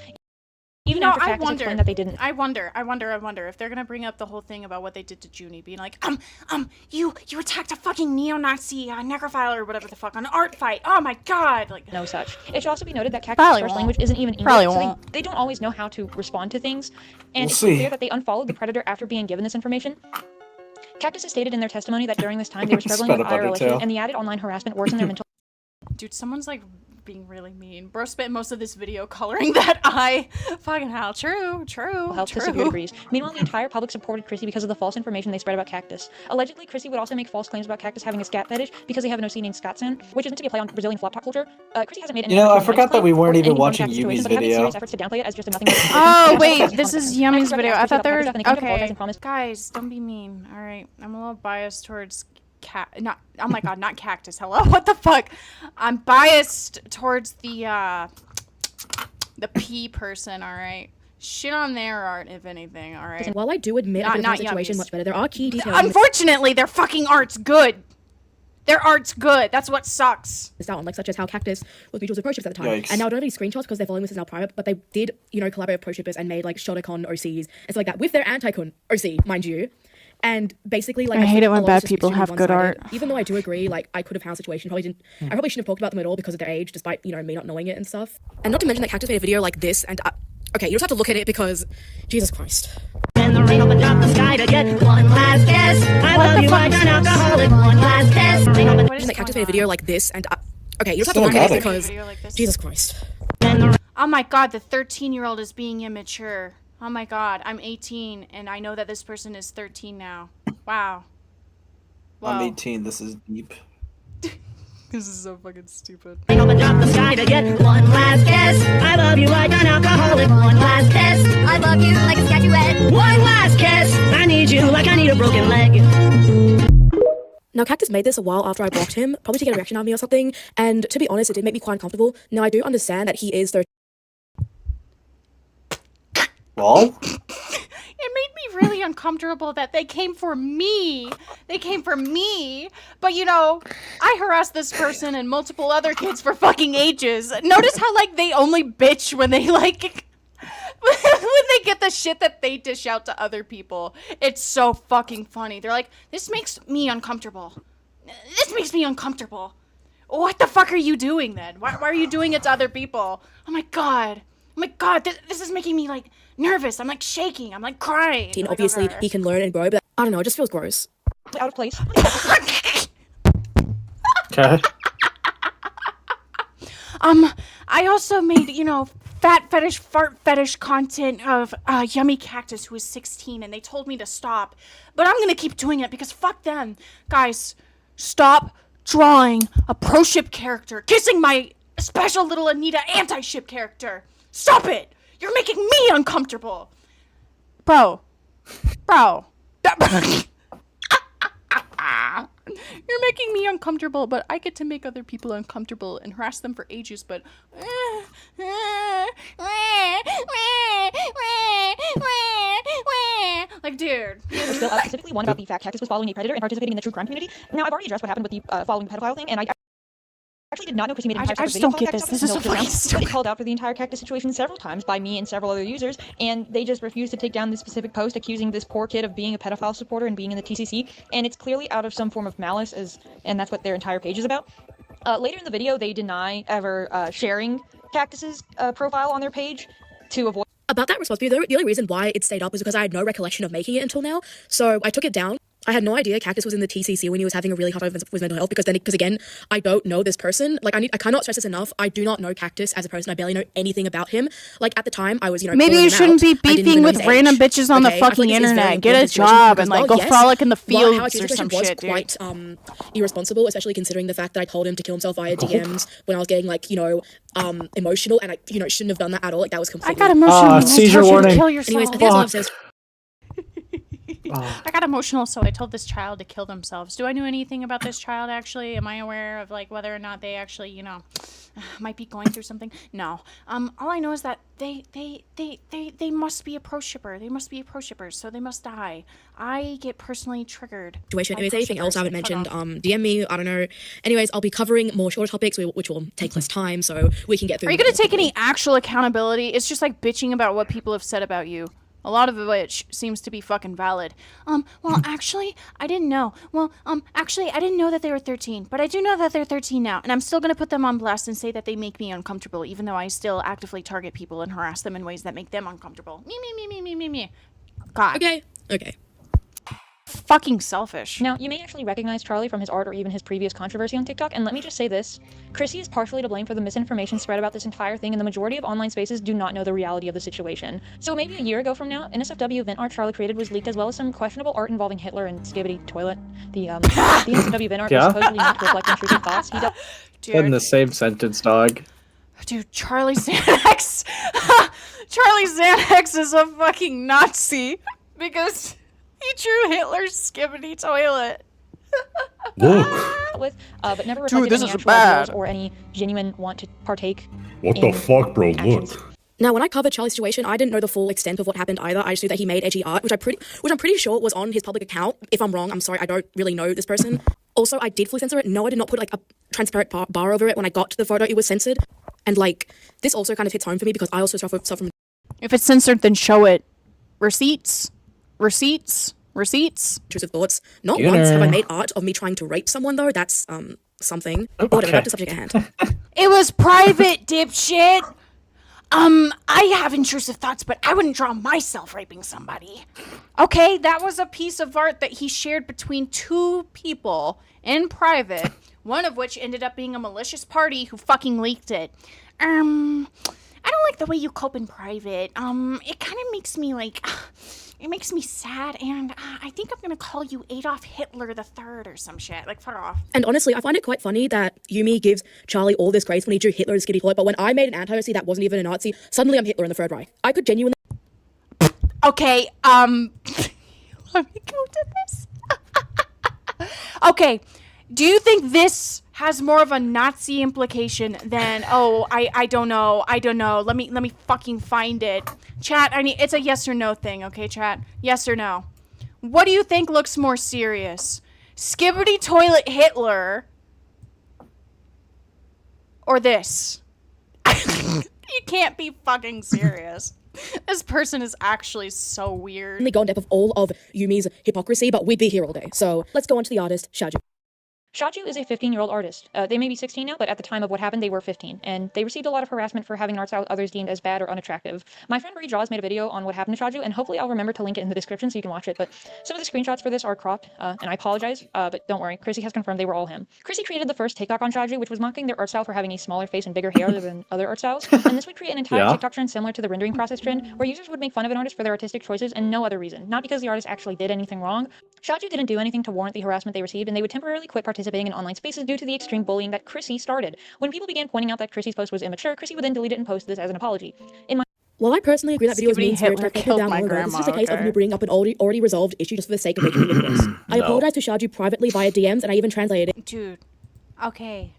Even after Cactus explained that they didn't. I wonder if they're gonna bring up the whole thing about what they did to Juny, being like, you attacked a fucking neo-Nazi necrophile or whatever the fuck on an art fight. Oh my god, like No such. It should also be noted that Cactus' Probably first won't. language isn't even English, Probably so won't. they don't always know how to respond to things. And We'll it's see. clear that they unfollowed the predator after being given this information. Cactus has stated in their testimony that during this time they were struggling with Sped up on IRL detail. issues, and the added online harassment worsened their mental dude, someone's like being really mean. Bro spent most of this video coloring that eye. Fucking hell. True. health to severe degrees. Meanwhile, the entire public supported Chrissy because of the false information they spread about Cactus. Allegedly, Chrissy would also make false claims about Cactus having a scat fetish because they have an OC named Scatsan, which is meant to be a play on Brazilian flop top culture. Chrissy hasn't made any. You know, I actual forgot that we weren't claim even or watching anything on Yumi's Cactus situation, but have made video. serious efforts to downplay it as just a nothing. Oh, wait, Cactus this is Yummy's video. I thought there was... Okay. Promise. Guys, don't be mean. All right. I'm a little biased towards... oh my god, not Cactus. Hello? What the fuck? I'm biased towards the P person, all right? Shit on their art, if anything, all right? While I do admit I could have handled the situation much better, there are key details. Unfortunately, their fucking art's good. Their art's good. That's what sucks. Down, like such as how Cactus was mutuals with pro-ships at the time. Yikes. And now I don't have any screenshots because their following this is now private, but they did, collaborate with pro-shippers and made like Shotacon OCs and stuff like that with their anti-kun OC, mind you. And basically, like, I hate it when a lot bad of this is people have extremely good art. one-sided. Even though I do agree, like, I could have found a situation, I probably shouldn't have talked about them at all because of their age, despite, me not knowing it and stuff. And not to mention that Cactus made a video like this, and, okay, you just have to look at it because, Jesus Christ. And the rain opened up the sky to get one last kiss. I love you like an alcoholic, one last kiss. What is That Cactus made going a video on? like this, and, okay, you just have to So look at it dramatic. because, Video like this? Jesus Christ. Oh my god, the 13-year-old is being immature. Oh my god, I'm 18, and I know that this person is 13 now. Wow. I'm Whoa. 18. This is deep. This is so fucking stupid. Rain opened up the sky to get one last kiss. I love you like an alcoholic, one last kiss. I love you like a statuette. One last kiss. I need you like I need a broken leg. Now, Cactus made this a while after I blocked him, probably to get a reaction out of me or something, and to be honest, it did make me quite uncomfortable. Now, I do understand that he is 13. Lol? It made me really uncomfortable that they came for me. They came for me. But, you know, I harassed this person and multiple other kids for fucking ages. Notice how, like, they only bitch when they, like, when they get the shit that they dish out to other people. It's so fucking funny. They're like, this makes me uncomfortable. This makes me uncomfortable. What the fuck are you doing then? Why are you doing it to other people? Oh my god. Oh my god, this is making me, like, nervous. I'm, like, shaking. I'm, like, crying. And obviously, he can learn and grow, but I don't know, it just feels gross. Out of place. Okay. I also made, you know, fat fetish, fart fetish content of Yummy Cactus, who is 16, and they told me to stop. But I'm gonna keep doing it because fuck them. Guys, stop drawing a pro-ship character kissing my special little Anita anti-ship character. Stop it! You're making me uncomfortable. Bro. You're making me uncomfortable, but I get to make other people uncomfortable and harass them for ages, but... Like, dude. Specifically one about the fact Cactus was following a predator and participating in the true crime community. Now, I've already addressed what happened with the following the pedophile thing, and I actually did not know Chrissy made an entire I just don't get this. This is so fucking But stupid. it called out for the entire Cactus situation several times by me and several other users, and they just refused to take down this specific post accusing this poor kid of being a pedophile supporter and being in the TCC, and it's clearly out of some form of malice, and that's what their entire page is about. Later in the video, they deny ever sharing Cactus's profile on their page to avoid... About that response video, the only reason why it stayed up was because I had no recollection of making it until now, so I took it down. I had no idea Cactus was in the TCC when he was having a really hard time with mental health because again, I don't know this person. Like, I cannot stress this enough. I do not know Cactus as a person. I barely know anything about him. Like, at the time, I was, Maybe you shouldn't be beefing with random bitches on the fucking internet. Get a job and, like, go frolic in the fields or some shit, dude. Quite irresponsible, especially considering the fact that I told him to kill himself via DMs when I was getting, like, you know, emotional, and I, you know, shouldn't have done that at all. Like, that was completely... I got emotional. Seizure warning. Kill yourself. Anyways, I think that's all it says. I got emotional, so I told this child to kill themselves. Do I know anything about this child, actually? Am I aware of, like, whether or not they actually, you know, might be going through something? No. All I know is that they must be a pro-shipper. They must be a pro-shipper, so they must die. I get personally triggered. Situation. Anyways, anything else I haven't mentioned, DM me, I don't know. Anyways, I'll be covering more shorter topics, which will take less time, so we can get through. Are you going to take any actual accountability? It's just like bitching about what people have said about you. A lot of which seems to be fucking valid. Well, actually, I didn't know. Well, actually, I didn't know that they were 13, but I do know that they're 13 now, and I'm still gonna put them on blast and say that they make me uncomfortable, even though I still actively target people and harass them in ways that make them uncomfortable. Me. God. Okay. Fucking selfish. Now, you may actually recognize Charlie from his art or even his previous controversy on TikTok, and let me just say this. Chrissy is partially to blame for the misinformation spread about this entire thing, and the majority of online spaces do not know the reality of the situation. So maybe a year ago from now, NSFW event art Charlie created was leaked, as well as some questionable art involving Hitler and Skibbity Toilet. The NSFW event art was supposedly meant to reflect intrusive thoughts. In the same sentence, dog. Dude, Charlie Xanax. Charlie Xanax is a fucking Nazi because he drew Hitler's skibbity toilet. But never reflected any actual ideals or any genuine want to partake. What the fuck, bro? Actions. Look. Now, when I covered Charlie's situation, I didn't know the full extent of what happened either. I just knew that he made edgy art, which I'm pretty sure was on his public account. If I'm wrong, I'm sorry, I don't really know this person. Also, I did fully censor it. No, I did not put like a transparent bar over it. When I got to the photo, it was censored. And like, this also kind of hits home for me because I also suffer from... If it's censored, then show it. Receipts. Intrusive thoughts. Not once have I made art of me trying to rape someone, though. That's something. Okay. Whatever, back to subject at hand. It was private, dipshit. I have intrusive thoughts, but I wouldn't draw myself raping somebody. Okay, that was a piece of art that he shared between two people in private, one of which ended up being a malicious party who fucking leaked it. I don't like the way you cope in private. It kind of makes me like... It makes me sad, and I think I'm gonna call you Adolf Hitler III or some shit. Like, fuck off. And honestly, I find it quite funny that Yumi gives Charlie all this grace when he drew Hitler and Skitty Toilet, but when I made an anti-Nazi that wasn't even a Nazi, suddenly I'm Hitler in the Third Reich. I could genuinely... Okay, let me go to this. Okay, do you think this has more of a Nazi implication than, I don't know. Let me fucking find it. Chat, it's a yes or no thing, okay, chat? Yes or no. What do you think looks more serious? Skibbity Toilet Hitler or this? You can't be fucking serious. This person is actually so weird. Only go in depth of all of Yumi's hypocrisy, but we'd be here all day. So let's go on to the artist, Shaju. Shaju is a 15-year-old artist. They may be 16 now, but at the time of what happened, they were 15, and they received a lot of harassment for having an art style others deemed as bad or unattractive. My friend Juny Draws made a video on what happened to Shaju, and hopefully I'll remember to link it in the description so you can watch it, but some of the screenshots for this are cropped, and I apologize, but don't worry, Chrissy has confirmed they were all him. Chrissy created the first TikTok on Shaju, which was mocking their art style for having a smaller face and bigger hair than other art styles, and this would create an entire TikTok trend similar to the rendering process trend, where users would make fun of an artist for their artistic choices and no other reason, not because the artist actually did anything wrong. Shaju didn't do anything to warrant the harassment they received, and they would temporarily quit participating in online spaces due to the extreme bullying that Chrissy started. When people began pointing out that Chrissy's post was immature, Chrissy would then delete it and post this as an apology. While I personally agree that video is mean Hitler spirited, killed down my longer, this is just a grandma, case of okay? you bringing up an already resolved issue just for the sake of making it worse. I apologize to Shaju privately via DMs, and I even translated it. Dude, okay.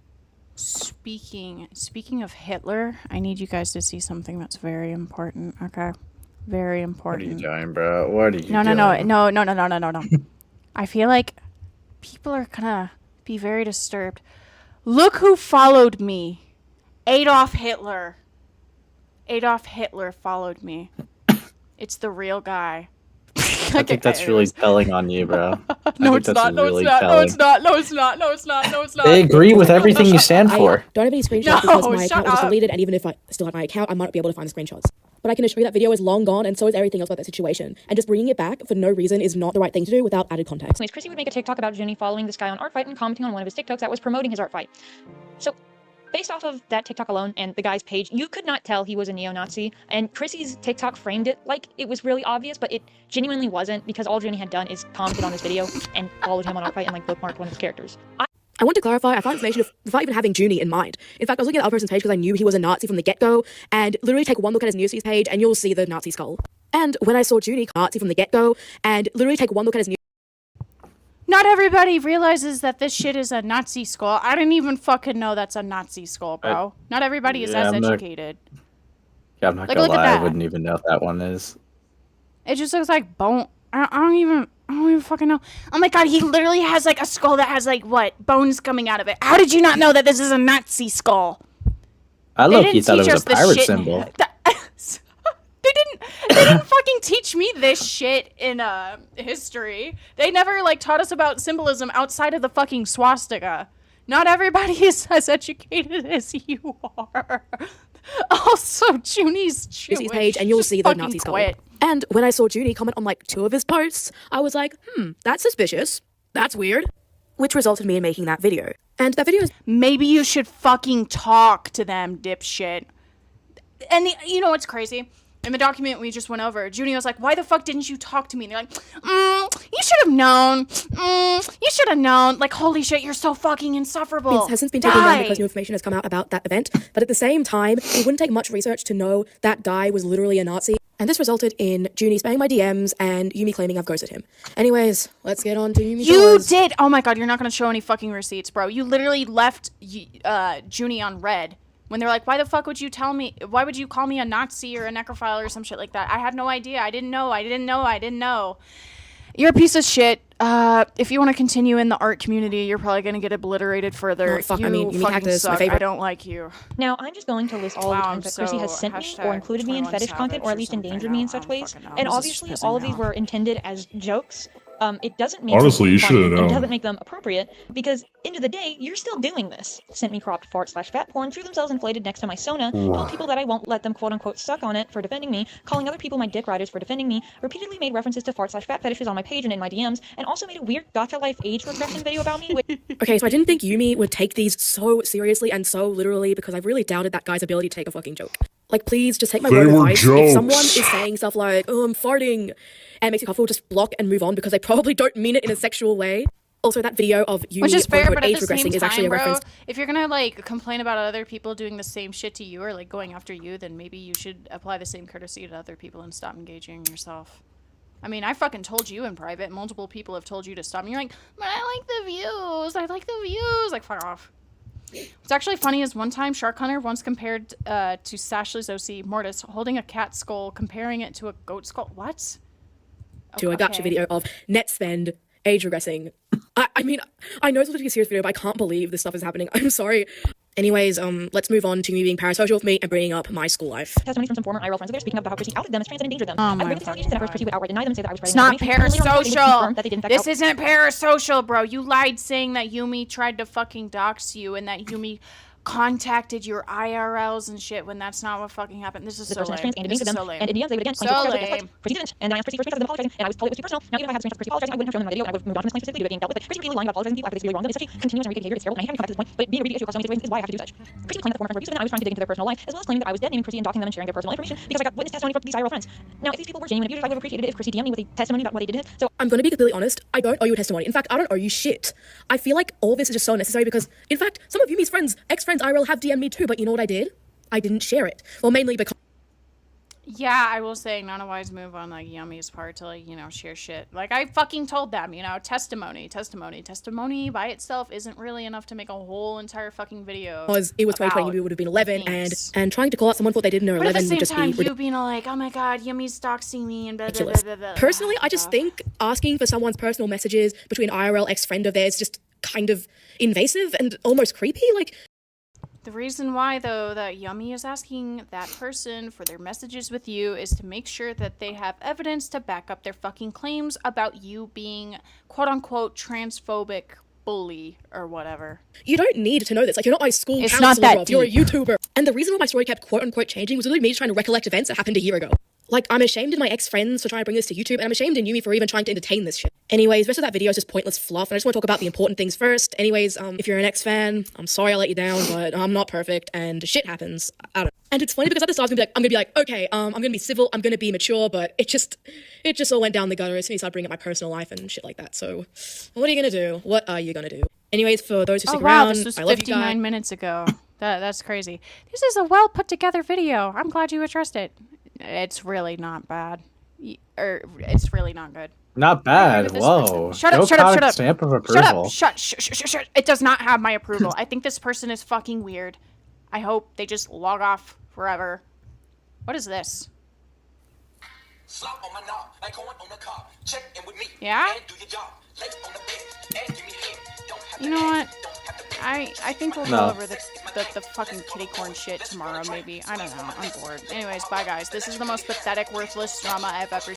Speaking of Hitler, I need you guys to see something that's very important, okay? Very important. What are you doing, bro? What are you No. doing? I feel like people are gonna be very disturbed. Look who followed me. Adolf Hitler. Adolf Hitler followed me. It's the real guy. I think that's really telling on you, bro. No, it's not. No, it's not. No, it's not. No, it's not. No, it's not. No, it's not. They agree with everything you stand for. I don't have any screenshots because my account was deleted, and even if I still had my account, I might not be able to find the screenshots. But I can assure you that video is long gone, and so is everything else about that situation. And just bringing it back for no reason is not the right thing to do without added context. Anyways, Chrissy would make a TikTok about Juny following this guy on Art Fight and commenting on one of his TikToks that was promoting his art fight. So, based off of that TikTok alone and the guy's page, you could not tell he was a neo-Nazi, and Chrissy's TikTok framed it like it was really obvious, but it genuinely wasn't, because all Juny had done is commented on this video and followed him on Art Fight and bookmarked one of his characters. I want to clarify, I found information without even having Juny in mind. In fact, I was looking at the other person's page because I knew he was a Nazi from the get-go, and literally take one look at his newsfeed page and you'll see the Nazi skull. And when I saw Juny Nazi from the get-go, and literally take one look at his Not everybody realizes that this shit is a Nazi skull. I didn't even fucking know that's a Nazi skull, bro. Not everybody is as educated. I'm not gonna lie, I wouldn't even know what that one is. It just looks like bone. I don't even fucking know. Oh my god, he literally has a skull that has bones coming out of it. How did you not know that this is a Nazi skull? I low-key thought it was a pirate symbol. They didn't fucking teach me this shit in history. They never taught us about symbolism outside of the fucking swastika. Not everybody is as educated as you are. Also, Juny's Jewish. Page, and you'll see the Nazi skull. And when I saw Juny comment on 2 of his posts, I was like, that's suspicious. That's weird. Which resulted in me in making that video. And that video is... Maybe you should fucking talk to them, dipshit. And you know what's crazy? In the document we just went over, Juny was like, why the fuck didn't you talk to me? And they're like, you should have known. You should have known. Holy shit, you're so fucking insufferable. It has since been taken down because new information has come out about that event. But at the same time, it wouldn't take much research to know that guy was literally a Nazi. And this resulted in Juny spamming my DMs and Yumi claiming I've ghosted him. Anyways, let's get on to Yumi Draws. You did! Oh my god, you're not gonna show any fucking receipts, bro. You literally left Juny on red. When they're like, why the fuck would you tell me, why would you call me a Nazi or a necrophile or some shit like that? I had no idea. I didn't know. You're a piece of shit. If you want to continue in the art community, you're probably going to get obliterated further. Yumi Cactus, my favorite. I don't like you. Now, I'm just going to list all of the times that Chrissy has sent me or included me in fetish content or at least endangered me in such ways. And obviously, all of these were intended as jokes. It doesn't make honestly, you should have known. It doesn't make them appropriate because, end of the day, you're still doing this. Sent me cropped fart/fat porn, drew themselves inflated next to my Sona, told people that I won't let them quote-unquote suck on it for defending me, calling other people my dick riders for defending me, repeatedly made references to fart/fat fetishes on my page and in my DMs, and also made a weird Gacha Life age regression video about me. Okay, so I didn't think Yumi would take these so seriously and so literally because I really doubted that guy's ability to take a fucking joke. Please, just take my word of advice. Jokes. If someone is saying stuff like, oh, I'm farting, and it makes you comfortable, just block and move on because they probably don't mean it in a sexual way. Also, that video of Yumi Which is fair, but age at the regressing same is actually a time, reference. bro, if you're gonna complain about other people doing the same shit to you or going after you, then maybe you should apply the same courtesy to other people and stop engaging yourself. I mean, I fucking told you in private. Multiple people have told you to stop. And you're like, but I like the views. Fuck off. What's actually funny is one time Shark Hunter once compared to Sashley's OC Mortis holding a cat skull, comparing it to a goat skull. What? To a gotcha video of net spend, age regressing. I mean, I know it's supposed to be a serious video, but I can't believe this stuff is happening. I'm sorry. Anyways, let's move on to me being parasocial with me and bringing up my school life. Testimony from some former IRL friends of theirs speaking of how Chrissy outed them as trans and endangered them. Oh my I bring these allegations that at first Chrissy would outright deny them, say that I was It's not parasocial. That they did in fact This isn't parasocial, bro. You lied saying that Yumi tried to fucking dox you and that Yumi contacted your IRLs and shit when that's not what fucking happened. This is so lame. This is so lame. And in the end, they would again So lame. Chrissy didn't. And then I asked Chrissy first because of them apologizing, and I was told it was too personal. Now, even if I had the screenshot of Chrissy apologizing, I wouldn't have shown them my video, and I would have moved on from this claim specifically to it being dealt with. But Chrissy repeatedly lying about apologizing to people after this really wrong. That is such a continuous and repeated behavior. It's terrible, and I haven't come back to this point. But being a repeat issue across so many situations is why I have to do such. Chrissy would claim that former friends were abusive, and I was trying to dig into their personal life, as well as claiming that I was dead naming Chrissy and doxing them and sharing their personal information because I got witness testimony from these IRL friends. Now, if these people were genuine abusers, I would have appreciated it if Chrissy DM'd me with a testimony about what they did to him. So I'm going to be completely honest, I don't owe you a testimony. In fact, I don't owe you shit. I feel like all this is just so unnecessary because, in fact, some of Yumi's friends, ex-friends IRL have DM'd me too, but you know what I did? I didn't share it. Well, mainly because... Yeah, I will say, not a wise move on, like, Yumi's part to, like, you know, share shit. Like, I fucking told them, you know, testimony by itself isn't really enough to make a whole entire fucking video. Because it was 2020, you would have been 11, and trying to call out someone for what they did in their 11 But at the would same just time, be you being all like, oh my god, Yumi's doxing me and blah, blah, blah, ridiculous. blah, blah, blah. Personally, I just think asking for someone's personal messages between IRL ex-friend of theirs is just kind of invasive and almost creepy, like... The reason why, though, that Yumi is asking that person for their messages with you is to make sure that they have evidence to back up their fucking claims about you being, quote-unquote, transphobic bully or whatever. You don't need to know this. Like, you're not my school It's counselor, not that Rob. You're a deep. YouTuber. And the reason why my story kept quote-unquote changing was literally me just trying to recollect events that happened a year ago. Like, I'm ashamed in my ex-friends for trying to bring this to YouTube, and I'm ashamed in Yumi for even trying to entertain this shit. Anyways, the rest of that video is just pointless fluff, and I just want to talk about the important things first. Anyways, if you're an ex-fan, I'm sorry I let you down, but I'm not perfect, and shit happens. I don't know. And it's funny because at the start I'm gonna be like, okay, I'm gonna be civil, I'm gonna be mature, but it just all went down the gutter as soon as I started bringing up my personal life and shit like that. So, what are you gonna do? What are you gonna do? Anyways, for those who stick around, This was I love you 59 guys. minutes ago. That's crazy. This is a well put together video. I'm glad you addressed it. It's really not bad. It's really not good. Not bad. Whoa. Shut up, shut up, shut up. Stamp of Shut approval. up. Shut. It does not have my approval. I think this person is fucking weird. I hope they just log off forever. What is this? Yeah? You know what? I think we'll go over the fucking kitty corn shit tomorrow, maybe. I don't know. I'm bored. Anyways, bye guys. This is the most pathetic, worthless drama I've ever